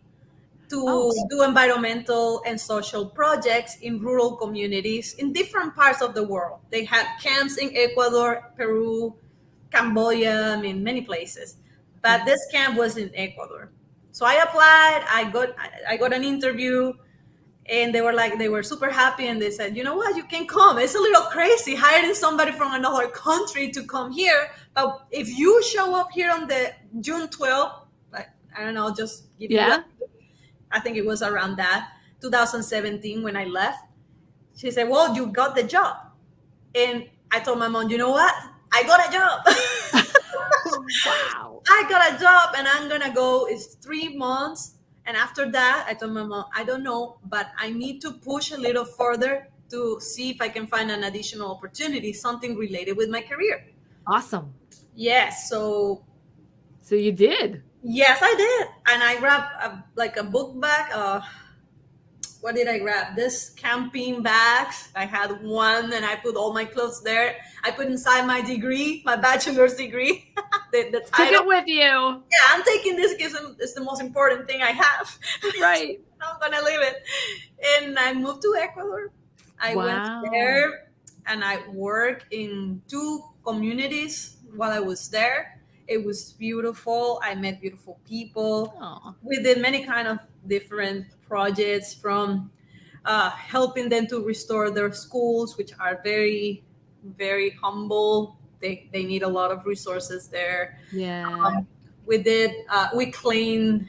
to do environmental and social projects in rural communities in different parts of the world. They had camps in Ecuador, Peru, Cambodia, I mean, many places. But this camp was in Ecuador. So I applied. I got an interview, and they were super happy, and they said, you know what, you can come. It's a little crazy hiring somebody from another country to come here, but if you show up here on the June 12th, like, I don't know, just give you I think it was around that 2017 when I left. She said, well, you got the job. And I told my mom, you know what, I got a job. Wow. I got a job, and I'm gonna go. It's 3 months. And after that, I told my mom, I don't know, but I need to push a little further to see if I can find an additional opportunity, something related with my career. Awesome. Yes. So you did. Yes, I did. And I grabbed a book bag. What did I grab? This camping bags. I had one, and I put all my clothes there. I put inside my degree, my bachelor's degree. the title. Took it with you. Yeah, I'm taking this because it's the most important thing I have. Right. I'm gonna leave it. And I moved to Ecuador. I went there, and I worked in 2 communities while I was there. It was beautiful. I met beautiful people. Aww. We did many kind of different projects, from helping them to restore their schools, which are very, very humble. They need a lot of resources there. Yeah. We cleaned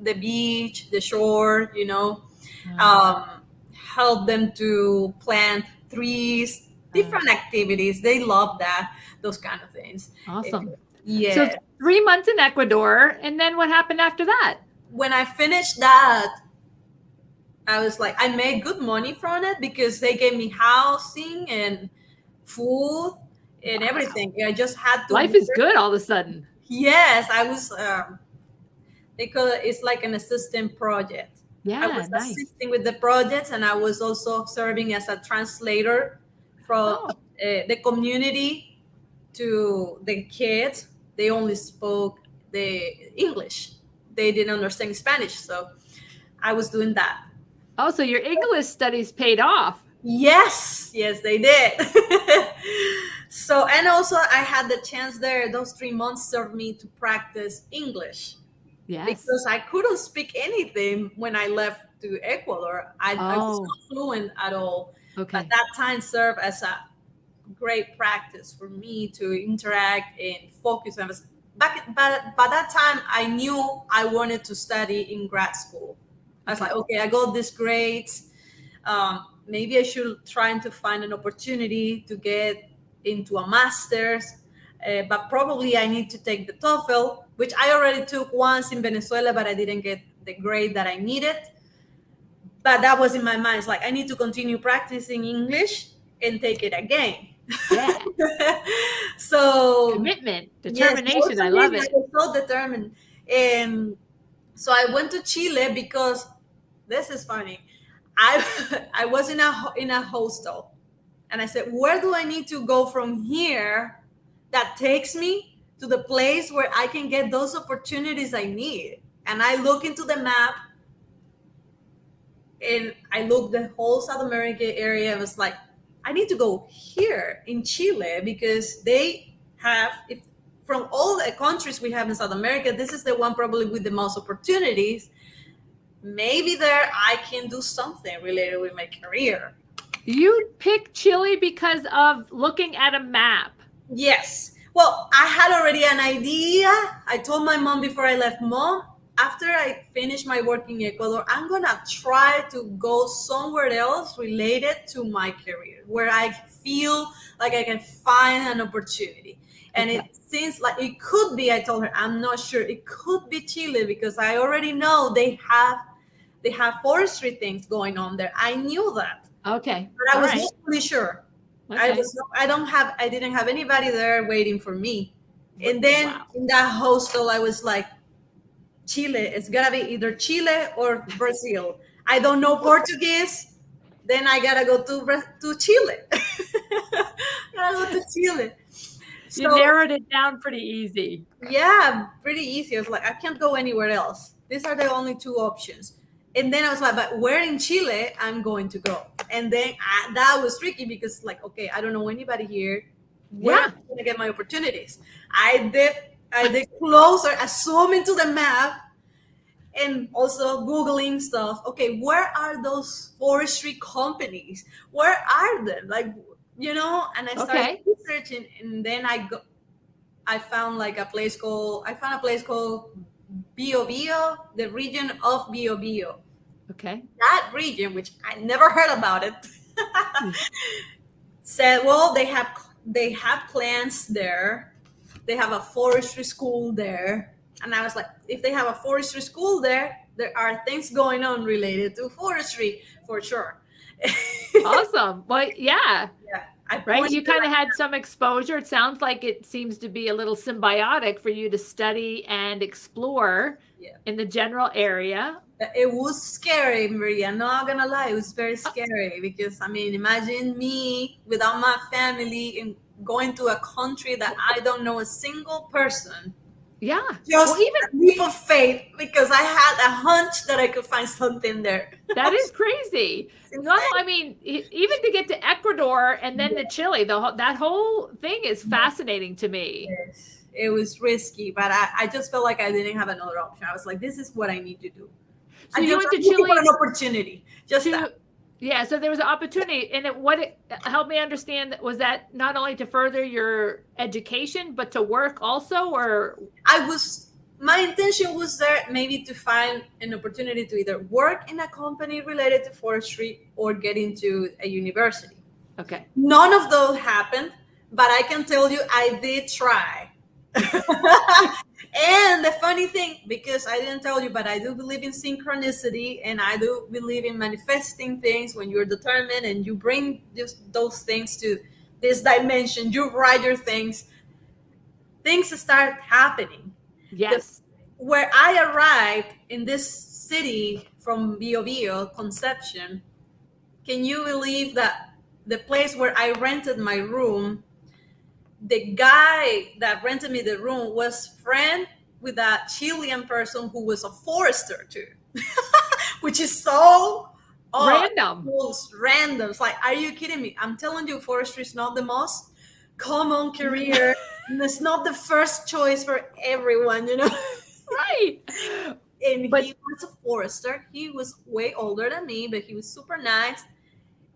the beach, the shore, help them to plant trees, different activities. They love those kind of things. Awesome. Yeah. So 3 months in Ecuador, and then what happened after that? When I finished that, I was like, I made good money from it because they gave me housing and food and everything. I just had to. Life is good all of a sudden. Yes, I was. Because it's like an assistant project. Yeah, I was assisting with the projects, and I was also serving as a translator from the community to the kids. They only spoke the English. They didn't understand Spanish, so I was doing that. Oh, so your English studies paid off. Yes, they did. So, and also I had the chance there. Those 3 months served me to practice English. Yes. Because I couldn't speak anything when I left to Ecuador. I was not fluent at all. Okay. But that time served as a great practice for me to interact and focus. By that time, I knew I wanted to study in grad school. I was like, okay, I got these grades. Maybe I should try to find an opportunity to get into a master's. But probably I need to take the TOEFL, which I already took once in Venezuela, but I didn't get the grade that I needed. But that was in my mind. It's like, I need to continue practicing English and take it again. Yeah. So commitment, determination. Yes, I love it. I was so determined. And so I went to Chile because this is funny. I was in a hostel, and I said, where do I need to go from here that takes me to the place where I can get those opportunities I need? And I look into the map, and I looked the whole South America area. I was like, I need to go here in Chile because they have, if from all the countries we have in South America, this is the one probably with the most opportunities. Maybe there I can do something related with my career. You picked Chile because of looking at a map. Yes. Well, I had already an idea. I told my mom before I left, Mom, after I finish my work in Ecuador, I'm going to try to go somewhere else related to my career where I feel like I can find an opportunity. And Okay. it seems like it could be, I told her, I'm not sure. It could be Chile because I already know they have forestry things going on there. I knew that. Okay. But I All was right. not really sure. Okay. I didn't have anybody there waiting for me. And then Wow. in that hostel, I was like, Chile, it's gotta be either Chile or Brazil. I don't know Portuguese. Then I gotta go to Chile. Gotta go to Chile. You So narrowed it down pretty easy. yeah, pretty easy. I was like, I can't go anywhere else. These are the only two options. And then I was like, but where in Chile I'm going to go? And then that was tricky because, like, okay, I don't know anybody here. Where am I going to get my opportunities? I did closer, I zoom into the map and also Googling stuff. Okay, where are those forestry companies? Where are them? Like, and I started researching, and then I found a place called Bio Bio, the region of Bio Bio. Okay. That region, which I never heard about it, said, well, they have plants there. They have a forestry school there. And I was like, if they have a forestry school there are things going on related to forestry for sure. Awesome. Well, yeah. Yeah. Right. You kind of had some exposure. It sounds like it seems to be a little symbiotic for you to study and explore in the general area. It was scary, Maria. Not gonna lie, it was very scary because imagine me without my family and going to a country that I don't know a single person. Yeah. Just a leap of faith because I had a hunch that I could find something there. That is crazy. No, even to get to Ecuador and then to Chile, that whole thing is fascinating to me. Yes. It was risky, but I just felt like I didn't have another option. I was like, this is what I need to do. So you went to Chile for an opportunity. Yeah, so there was an opportunity, and it helped me understand, was that not only to further your education, but to work also, or? My intention was there maybe to find an opportunity to either work in a company related to forestry or get into a university. Okay. None of those happened, but I can tell you I did try. And the funny thing, because I didn't tell you, but I do believe in synchronicity and I do believe in manifesting things when you're determined and you bring those things to this dimension, you write your things start happening. Yes. Where I arrived in this city from Bio Bio, Conception, can you believe that the place where I rented my room, the guy that rented me the room was friend with a Chilean person who was a forester too, which is so random. Random. It's like, are you kidding me? I'm telling you, forestry is not the most common career. And it's not the first choice for everyone, Right. And he was a forester. He was way older than me, but he was super nice.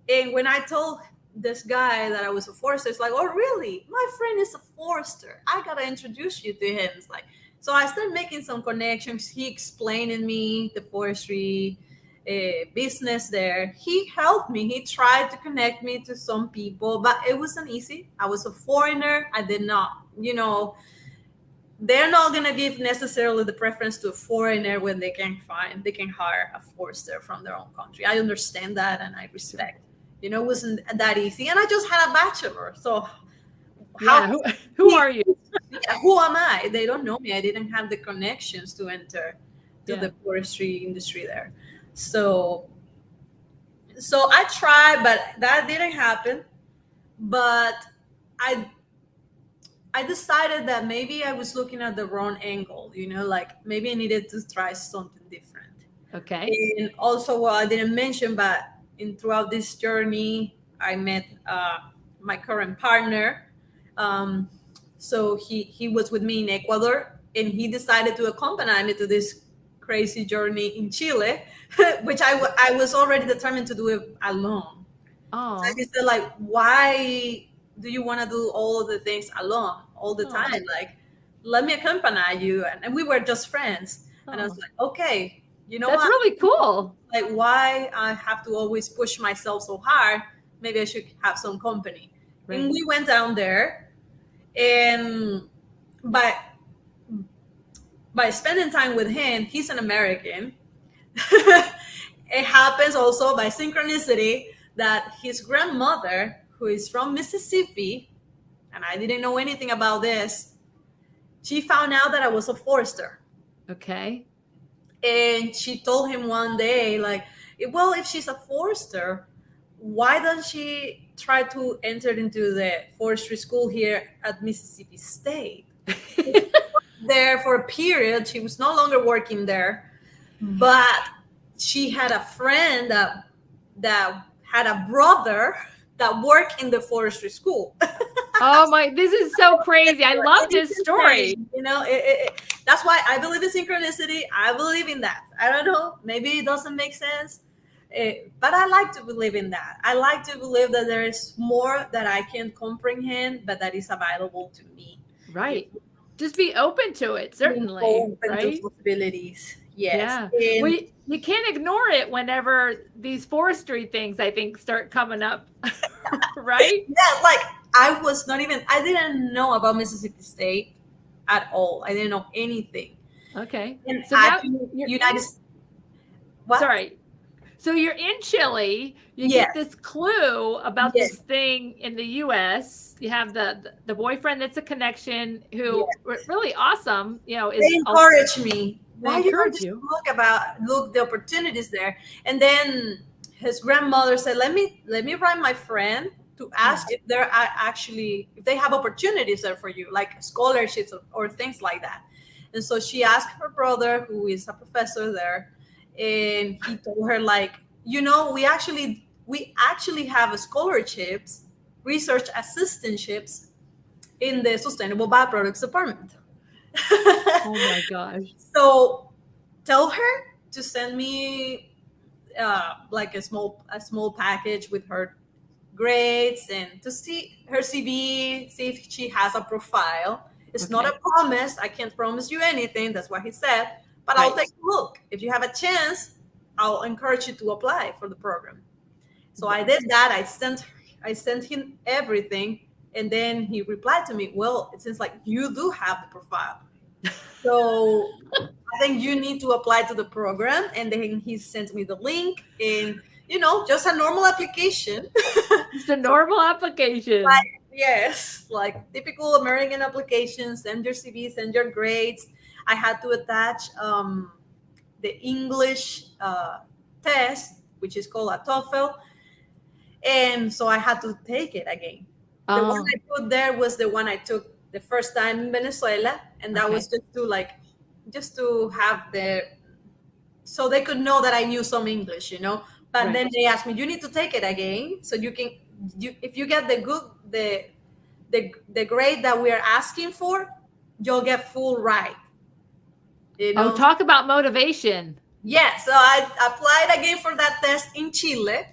And when I told this guy that I was a forester, it's like, oh, really? My friend is a forester. I got to introduce you to him. It's like, so I started making some connections. He explained to me the forestry business there. He helped me. He tried to connect me to some people, but it wasn't easy. I was a foreigner. I did not, they're not going to give necessarily the preference to a foreigner when they can hire a forester from their own country. I understand that and I respect. It wasn't that easy. And I just had a bachelor. So who are you? Who am I? They don't know me. I didn't have the connections to enter to the forestry industry there. So I tried, but that didn't happen. But I decided that maybe I was looking at the wrong angle, like maybe I needed to try something different. Okay. And also, I didn't mention, but throughout this journey, I met my current partner. Um, so he was with me in Ecuador, and he decided to accompany me to this crazy journey in Chile, which I was already determined to do it alone. So Oh, he said, like, why do you want to do all of the things alone all the oh, time? Like, let me accompany you. And we were just friends. And I was oh. like, okay, you know That's what? really cool. Like, why I have to always push myself so hard? Maybe I should have some company. And Right. we went down there, and by by spending time with him, he's an American. It happens also by synchronicity that his grandmother, who is from Mississippi, and I didn't know anything about this, she found out that I was a forester. Okay. And she told him one day, like, well, if she's a forester, why doesn't she try to enter into the forestry school here at Mississippi State? There for a period, she was no longer working there, but she had a friend that had a brother that worked in the forestry school. Oh my, this is so crazy. I love It this is story. insane, you know. That's why I believe in synchronicity. I believe in that. I don't know, maybe it doesn't make sense, but I like to believe in that. I like to believe that there is more that I can't comprehend, but that is available to me. Right. Just be open to it, Being certainly. open to Right. possibilities, yes. Yeah. Well, And you can't ignore it whenever these forestry things, I think, start coming up. Right. yeah, like, I didn't know about Mississippi State at all. I didn't know anything. Okay. And So now actually, you're United what? sorry. So you're in Chile. You Yes, get this clue about yes, this thing in the U.S. You have the boyfriend that's a connection who yes. really awesome. They encourage me. They Why you don't encourage just you. look the opportunities there? And then his grandmother said, let me write my friend to Mm, ask if there are actually if they have opportunities there for you, like scholarships or things like that. And so she asked her brother, who is a professor there, and he told her, like, we actually have scholarships, research assistantships in the Sustainable Bioproducts department. oh my gosh. So tell her to send me like a small package with her grades and to see her CV, see if she has a profile. It's not Okay. a promise. I can't promise you anything. That's what he said. But I'll Right. take a look. If you have a chance, I'll encourage you to apply for the program. So I did that. I sent him everything, and then he replied to me, "Well, it seems like you do have the profile. So I think you need to apply to the program." And then he sent me the link, and just a normal application. Just a normal application. Like, yes, like typical American applications. Send your CV, send your grades. I had to attach the English test, which is called a TOEFL, and so I had to take it again. The one Oh, I put there was the one I took the first time in Venezuela, and that was okay. just to have so they could know that I knew some English. But Right. then they asked me, "You need to take it again, so if you get the grade that we are asking for, you'll get full right." You Oh, know. talk about motivation. Yeah, so I applied again for that test in Chile.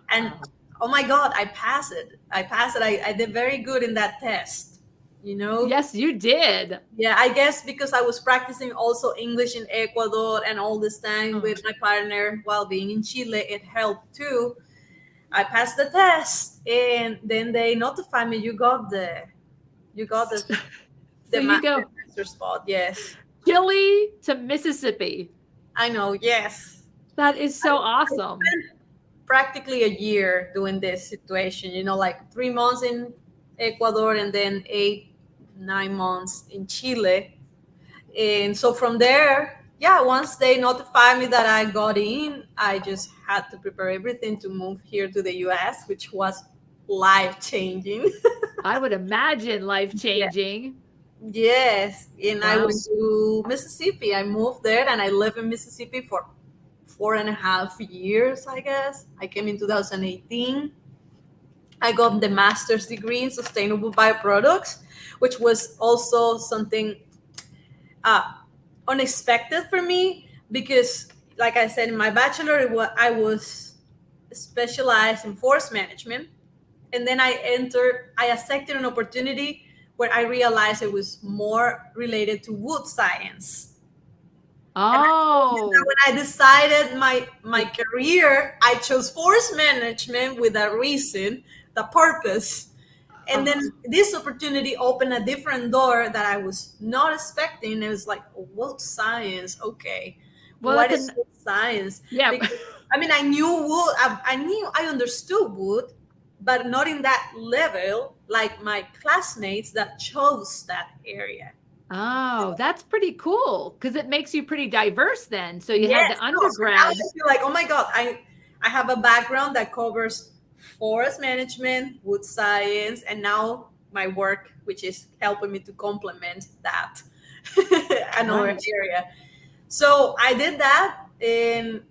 And Wow. oh my God, I passed it. I did very good in that test. You know, Yes, you did. yeah, I guess because I was practicing also English in Ecuador and all this time Oh, with my partner while being in Chile, it helped too. I passed the test, and then they notified me, you got so you the go master spot. Yes, Chile to Mississippi. I know. Yes, That is I, so I awesome. spent practically a year doing this situation. Like 3 months in Ecuador and then 8, 9 months in Chile. And so from there, yeah, once they notified me that I got in, I just had to prepare everything to move here to the US, which was life changing. I would imagine life Yeah. changing. Yes. And I went Wow. to Mississippi. I moved there and I lived in Mississippi for 4.5 years, I guess. I came in 2018. I got the master's degree in sustainable bioproducts, which was also something uh, unexpected for me because, like I said, in my bachelor, I was specialized in forest management. And then I accepted an opportunity where I realized it was more related to wood science. And I told you that Oh, when I decided my career, I chose forest management with a reason, the purpose. And uh, then this opportunity opened a different door that I was not expecting. It was like, wood science, okay. well, What that's is wood science? yeah. Because I mean, I knew wood, I understood wood, but not in that level like my classmates that chose that area. Oh, that's pretty cool because it makes you pretty diverse then. So you have Yes, the no. So now I undergrad. feel like, oh my God, I have a background that covers forest management, wood science, and now my work, which is helping me to complement that another Right. area. So I did that, and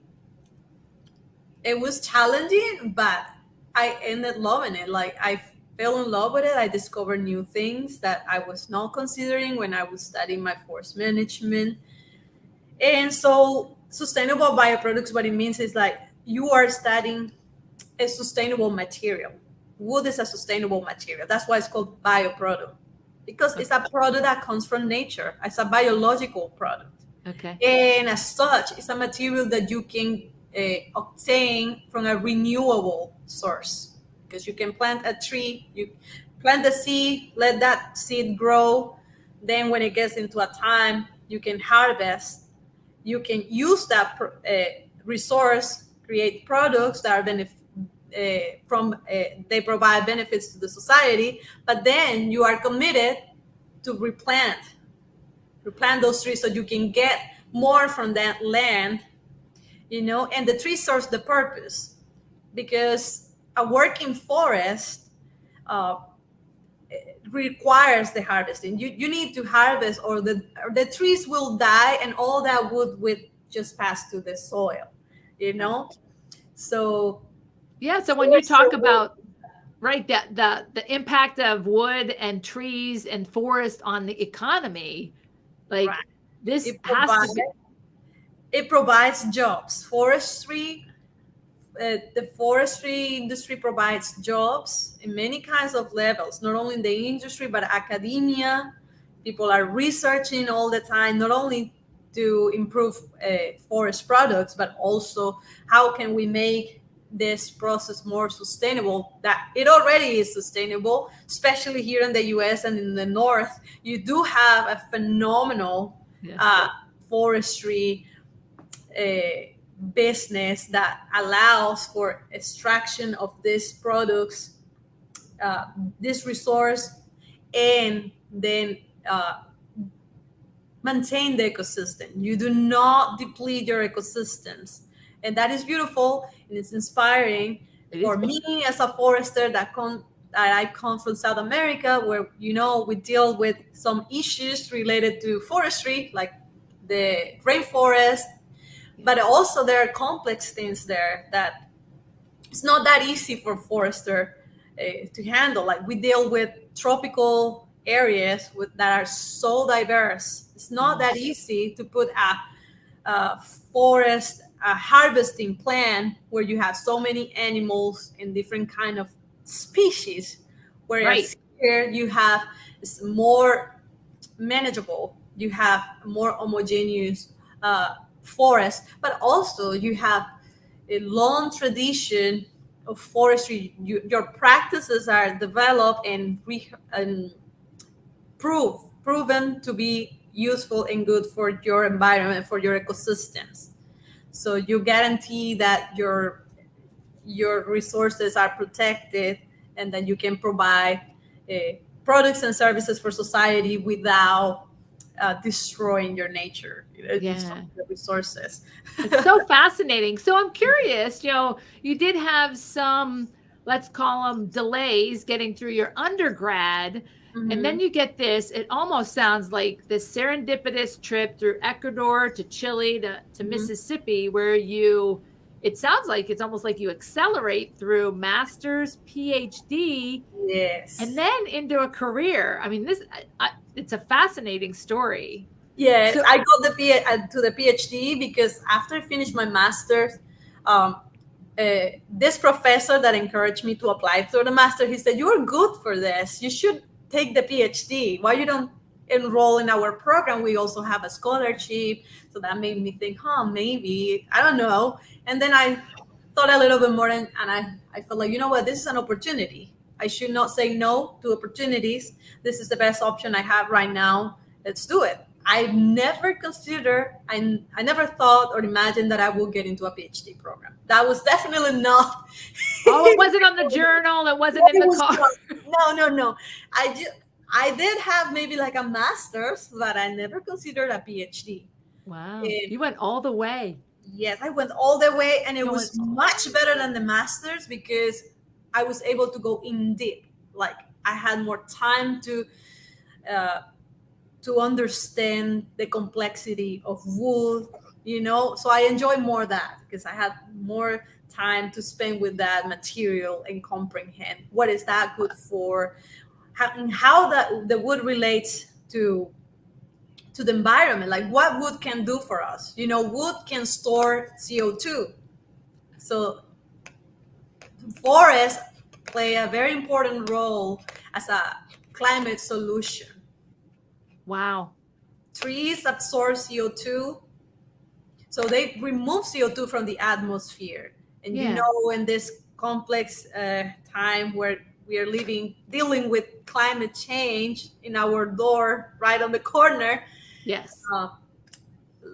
it was challenging, but I ended loving it. Like I fell in love with it. I discovered new things that I was not considering when I was studying my forest management. And so, sustainable bioproducts, what it means is like you are studying a sustainable material. Wood is a sustainable material. That's why it's called bioproduct, because it's a product that comes from nature. It's a biological product. Okay. And as such, it's a material that you can obtain from a renewable source. Because you can plant a tree, you plant the seed, let that seed grow. Then, when it gets into a time, you can harvest, you can use that resource, create products that are they provide benefits to the society, but then you are committed to replant those trees so you can get more from that land, and the tree serves the purpose because a working forest uh, requires the harvesting. You need to harvest, or the trees will die, and all that wood would just pass to the soil. You know, so Yeah. So when you forestry talk wood, about right that the impact of wood and trees and forest on the economy, like right? this It has to provides be. it provides jobs. The forestry industry provides jobs in many kinds of levels, not only in the industry, but academia. People are researching all the time, not only to improve forest products, but also how can we make this process more sustainable. That it already is sustainable, especially here in the US and in the North. You do have a phenomenal Yeah. uh, forestry business that allows for extraction of these products, uh, this resource, and then maintain the ecosystem. You do not deplete your ecosystems. And that is beautiful and it's inspiring It for is. me as a forester that I come from South America, where we deal with some issues related to forestry, like the rainforest, but also there are complex things there that it's not that easy for forester to handle. Like we deal with tropical areas that are so diverse. It's not Mhm. that easy to put a forest a harvesting plan where you have so many animals and different kind of species. Right. Whereas here you have it's more manageable. You have more homogeneous forest, but also you have a long tradition of forestry. Your practices are developed and proven to be useful and good for your environment, for your ecosystems. So you guarantee that your resources are protected and that you can provide uh, products and services for society without destroying your nature, Yeah. destroying the resources. It's so fascinating. So I'm curious, you did have some let's call them delays getting through your undergrad. And Mhm. then you get this, it almost sounds like this serendipitous trip through Ecuador to Chile to Mhm. Mississippi, where it sounds like it's almost like you accelerate through master's, PhD, and Yes. then into a career. I mean, it's a fascinating story. Yes, So, I got to the PhD because after I finished my master's, um, this professor that encouraged me to apply for the master, he said, "You're good for this. You should take the PhD. Why you don't enroll in our program? We also have a scholarship." So that made me think, maybe I don't know. And then I thought a little bit more, and I felt like, you know what, this is an opportunity. I should not say no to opportunities. This is the best option I have right now. Let's do it. I never considered, I never thought or imagined that I would get into a PhD program. That was definitely not. oh, it wasn't on the journal, it wasn't in It the was car. not. No, no, no. I did have maybe like a master's, but I never considered a PhD. Wow. And You went all the way. yes, I went all the way, and it You went was all much better than the master's because I was able to go in deep. Like I had more time uh, to understand the complexity of wood, so I enjoy more that because I had more time to spend with that material and comprehend what is that good for, how that the wood relates to the environment, like what wood can do for us. Wood can store CO2, so forests play a very important role as a climate solution. wow. Trees absorb CO2, so they remove CO2 from the atmosphere. And Yeah. in this complex time where we are dealing with climate change in our door right on the corner, Yes. uh,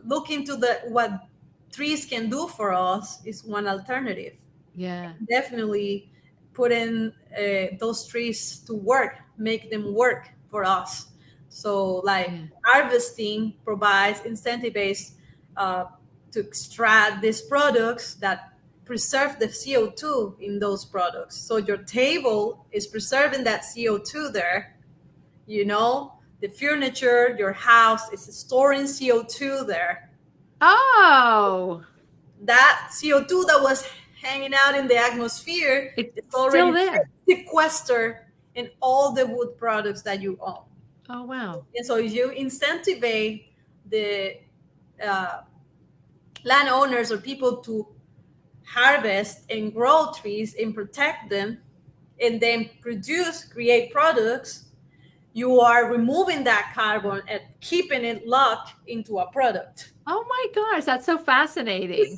look into what trees can do for us is one alternative. Yeah. Definitely put in those trees to work, make them work for us. So, like Yeah. harvesting provides incentive base uh, to extract these products that preserve the CO2 in those products. So, your table is preserving that CO2 there. The furniture, your house is storing CO2 there. Oh, That CO2 that was hanging out in the atmosphere it's is still already there. sequestered in all the wood products that you own. Oh, wow. And so if you incentivize the uh, landowners or people to harvest and grow trees and protect them and then create products, you are removing that carbon and keeping it locked into a product. Oh my gosh, that's so fascinating.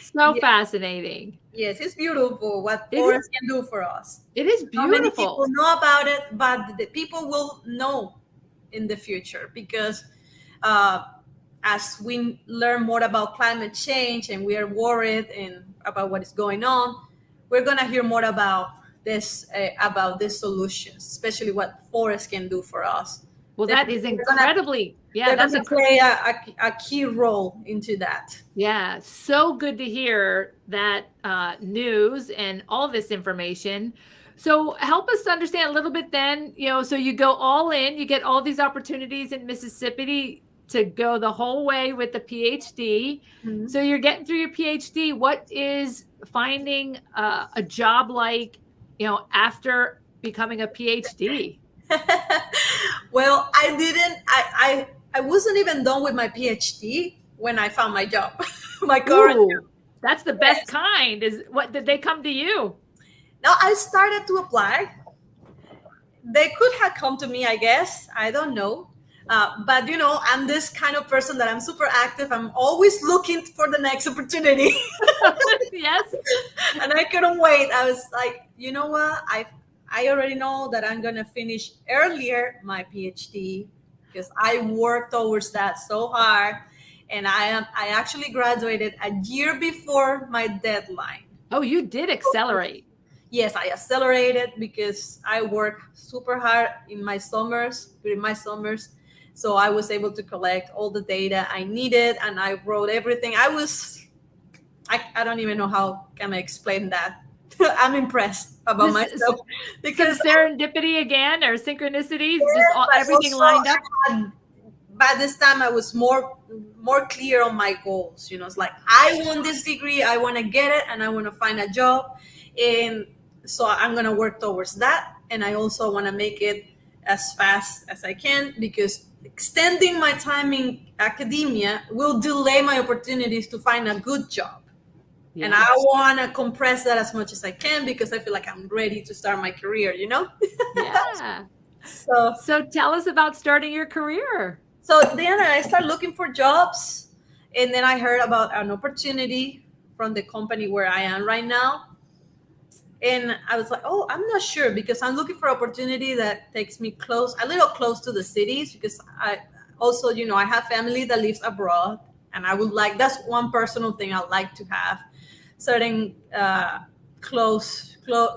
So Yeah. fascinating. Yes, it's beautiful what It is forests can do for us. it is Not many people beautiful. know about it, but the people will know in the future because uh, as we learn more about climate change and we are worried and about what is going on, we're gonna hear more about these solutions, especially what forests can do for us. Well, that is Definitely, incredibly, yeah, they're that's gonna play a key role into that. yeah, so good to hear that news and all this information. So help us understand a little bit then, so you go all in, you get all these opportunities in Mississippi to go the whole way with the PhD. Mhm. So you're getting through your PhD. What is finding a job like, after becoming a PhD? Well, I didn't. I wasn't even done with my PhD when I found my job, my current job. Ooh, that's the best Yes. kind. Is what did they come to you? Now I started to apply. They could have come to me, I guess. I don't know. But I'm this kind of person that I'm super active. I'm always looking for the next opportunity, Yes. and I couldn't wait. I was like, you know what? I already know that I'm gonna finish earlier my PhD because I worked towards that so hard, and I actually graduated a year before my deadline. Oh, you did accelerate. Yes, I accelerated because I work super hard during my summers. So I was able to collect all the data I needed, and I wrote everything. I don't even know how can I explain that. I'm impressed about This is myself because some serendipity again, or synchronicities, just yes, but everything also lined up. by this time I was more clear on my goals. It's like I want this degree, I want to get it, and I want to find a job, and so I'm going to work towards that. And I also want to make it as fast as I can, because extending my time in academia will delay my opportunities to find a good job. And Yeah. I want to compress that as much as I can, because I feel like I'm ready to start my career. Yeah. So So tell us about starting your career. So then I started looking for jobs, and then I heard about an opportunity from the company where I am right now. And I was like, oh, I'm not sure, because I'm looking for opportunity that takes me a little close to the cities, because I also, I have family that lives abroad, and I would like, that's one personal thing I like to have, certain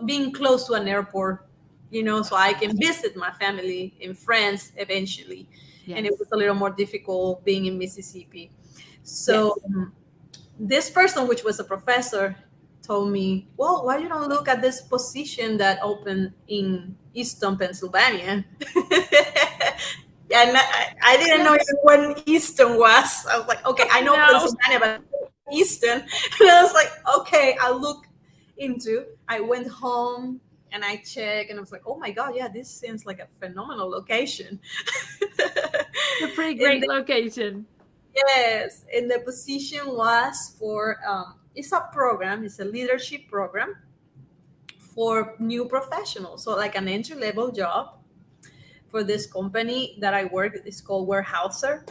being close to an airport, so I can visit my family and friends eventually. And it was Yes. a little more difficult being in Mississippi. So Yes. this person, which was a professor, told me, well, why you don't look at this position that opened in Easton, Pennsylvania? And I didn't know Yes. even when Easton was. I was like, okay, I know No. Pennsylvania, but Easton. And I was like, okay, I'll look into. I went home and I checked, and I was like, oh my God, yeah, this seems like a phenomenal location. It's a pretty And great location. yes, and the position was for it's a program, it's a leadership program for new professionals. So like an entry level job for this company that I work. It's called Warehouser,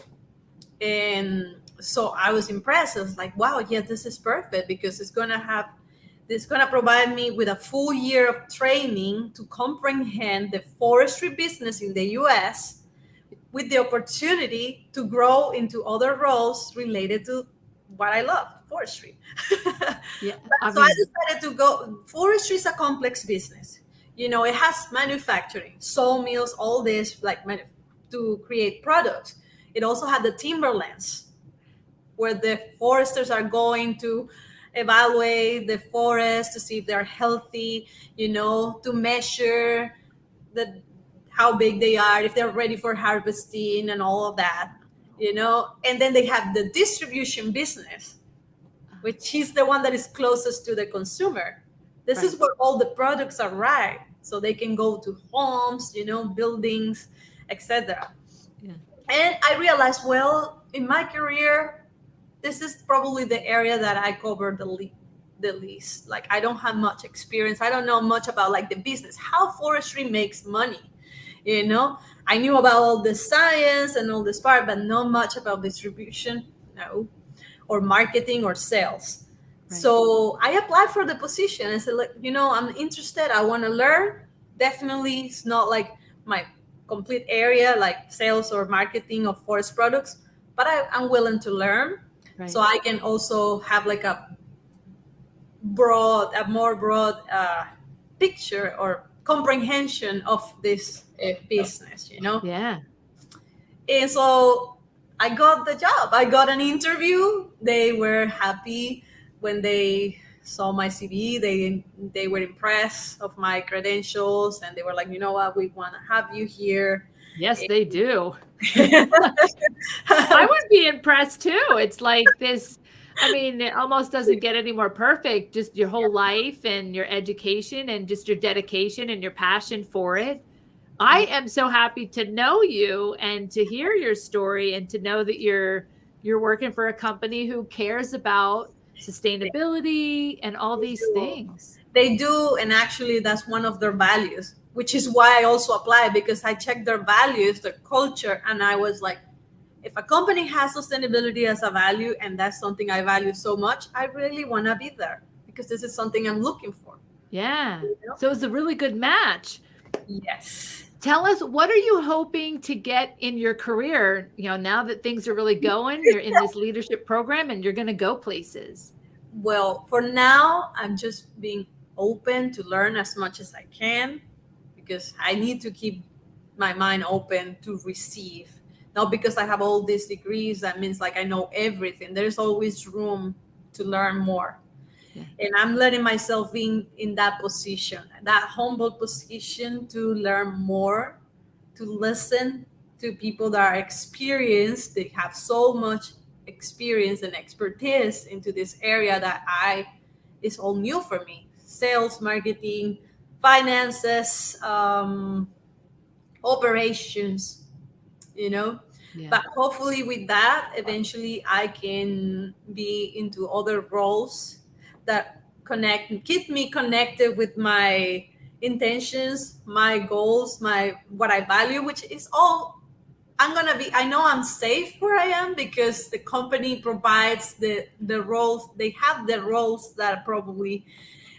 and so I was impressed. I was like, wow, yeah, this is perfect, because it's gonna provide me with a full year of training to comprehend the forestry business in the U.S., with the opportunity to grow into other roles related to what I love, forestry. Yeah. I So I mean, decided to go. Forestry is a complex business. It has manufacturing, sawmills, all this, like to create products. It also had the timberlands, where the foresters are going to evaluate the forest to see if they're healthy, to measure the how big they are, if they're ready for harvesting and all of that. And then they have the distribution business, which is the one that is closest to the consumer. This is right. where all the products arrive, so they can go to homes, buildings, etc. Yeah. And I realized, well, in my career, this is probably the area that I cover the least. Like, I don't have much experience. I don't know much about like the business, how forestry makes money. I knew about all the science and all this part, but not much about distribution, no, or marketing or sales. Right. So I applied for the position and said, like, I'm interested. I want to learn. Definitely, it's not like my complete area, like sales or marketing of forest products, but I'm willing to learn, so Right. I can also have like a more broad picture or comprehension of this business. Yeah. And so I got the job. I got an interview. They were happy when they saw my CV. They were impressed of my credentials, and they were like, you know what, we want to have you here. Yes, they do. I would be impressed too. It's like this. I mean, it almost doesn't get any more perfect. Just your whole life and your education and just your dedication and your passion for it. I am so happy to know you and to hear your story, and to know that you're working for a company who cares about sustainability and all these things. They do, and actually, that's one of their values, which is why I also applied, because I checked their values, their culture, and I was like, if a company has sustainability as a value, and that's something I value so much, I really want to be there, because this is something I'm looking for. Yeah. You know? So it's a really good match. Yes. Tell us, what are you hoping to get in your career? Now that things are really going, you're in this leadership program and you're going to go places. Well, for now, I'm just being open to learn as much as I can, because I need to keep my mind open to receive. Not because I have all these degrees, that means like I know everything. There's always room to learn more. And I'm letting myself in that position, that humble position, to learn more, to listen to people that are experienced. They have so much experience and expertise into this area that I is all new for me. Sales, marketing, finances, operations, you know. Yeah. But hopefully with that, eventually I can be into other roles that keep me connected with my intentions, my goals, my what I value, which is all I'm gonna be. I know I'm safe where I am because the company provides the roles. They have the roles that probably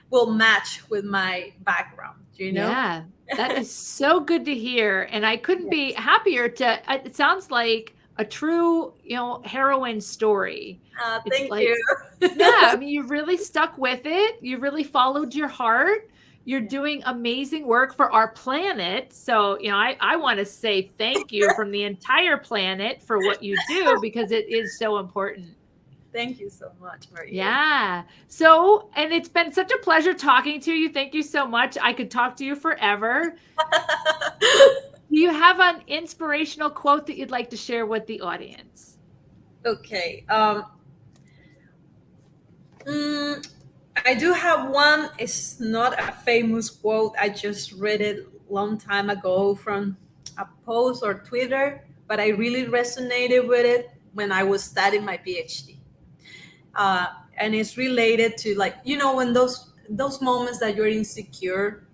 will match with my background, you know. Yeah, that is so good to hear. And I couldn't be Yes. happier it sounds like a true, heroine story. It's Thank like, you. yeah, I mean, you really stuck with it. You really followed your heart. You're doing amazing work for our planet. So, I want to say thank you from the entire planet for what you do because it is so important. Thank you so much, Maria. Yeah. So, and it's been such a pleasure talking to you. Thank you so much. I could talk to you forever. Do you have an inspirational quote that you'd like to share with the audience? Okay. Mm, I do have one. It's not a famous quote. I just read it long time ago from a post or Twitter, but I really resonated with it when I was studying my PhD. Uh, and it's related to, like, when those moments that you're insecure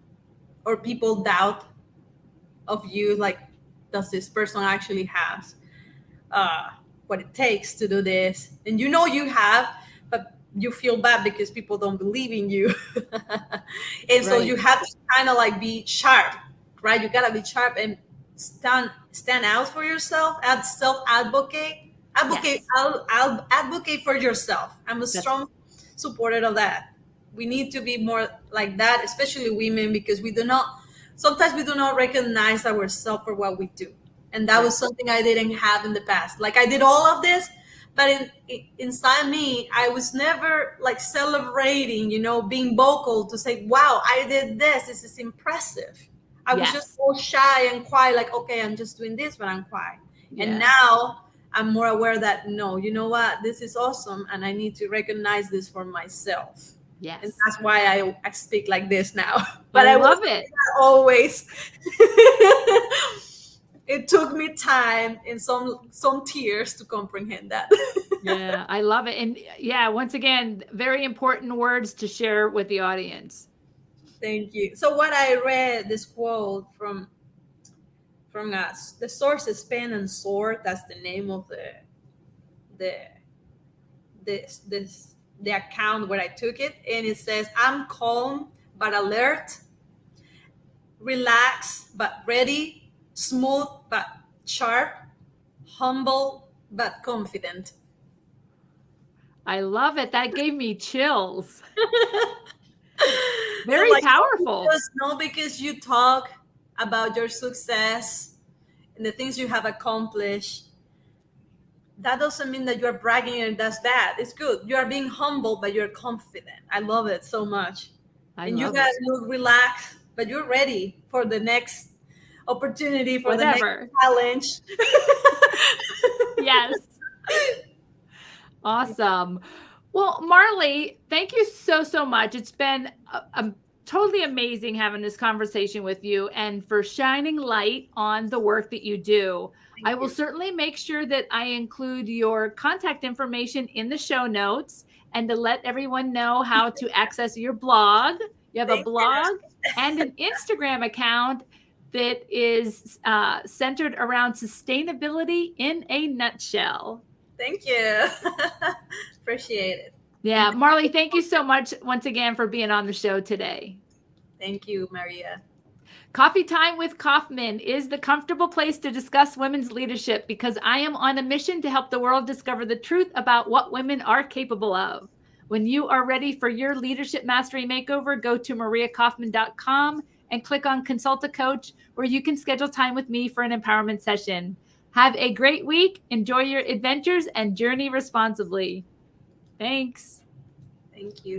or people doubt of you, like, does this person actually have uh, what it takes to do this, and you have, but you feel bad because people don't believe in you. And so you Right. have to kind of like be sharp, right? You gotta be sharp and stand out for yourself, self advocate. Yes. I'll advocate for yourself. I'm a That's strong supporter of that. We need to be more like that, especially women, because sometimes we do not recognize ourselves for what we do. And that was correct. something I didn't have in the past. Like, I did all of this, but inside me, I was never like celebrating, being vocal to say, wow, I did this. This is impressive. I was just Yes. all shy and quiet, like, okay, I'm just doing this, but I'm quiet. And Yeah. now I'm more aware that, no, you know what, this is awesome, and I need to recognize this for myself. And Yes. that's why I speak like this now. I But I love wasn't it. always. It took me time and some tears to comprehend that. Yeah, I love it. And yeah, once again, very important words to share with the audience. Thank you. So what I read this quote from us, the source is Pen and Sword. That's the name of the the account where I took it, and it says, "I'm calm but alert, relaxed but ready, smooth but sharp, humble but confident." I love it. That gave me chills. So, Very like, powerful. not because you talk about your success and the things you have accomplished, that doesn't mean that you're bragging and that's bad. It's good. You are being humble, but you're confident. I love it so much. I And you love guys it. look relaxed, but you're ready for the next opportunity, for the next Whatever. challenge. Yes. Awesome. Well, Marley, thank you so, so much. It's been totally amazing having this conversation with you and for shining light on the work that you do. I Thank will you. certainly make sure that I include your contact information in the show notes and to let everyone know how to access your blog. You have a Thank you. blog and an Instagram account that is centered around sustainability in a nutshell. Thank you. Appreciate it. Yeah, Marley, thank you so much once again for being on the show today. Thank you, Maria. Coffee Time with Kauffman is the comfortable place to discuss women's leadership because I am on a mission to help the world discover the truth about what women are capable of. When you are ready for your leadership mastery makeover, go to mariakaufman.com and click on Consult a Coach, where you can schedule time with me for an empowerment session. Have a great week, enjoy your adventures, and journey responsibly. Thanks. Thank you.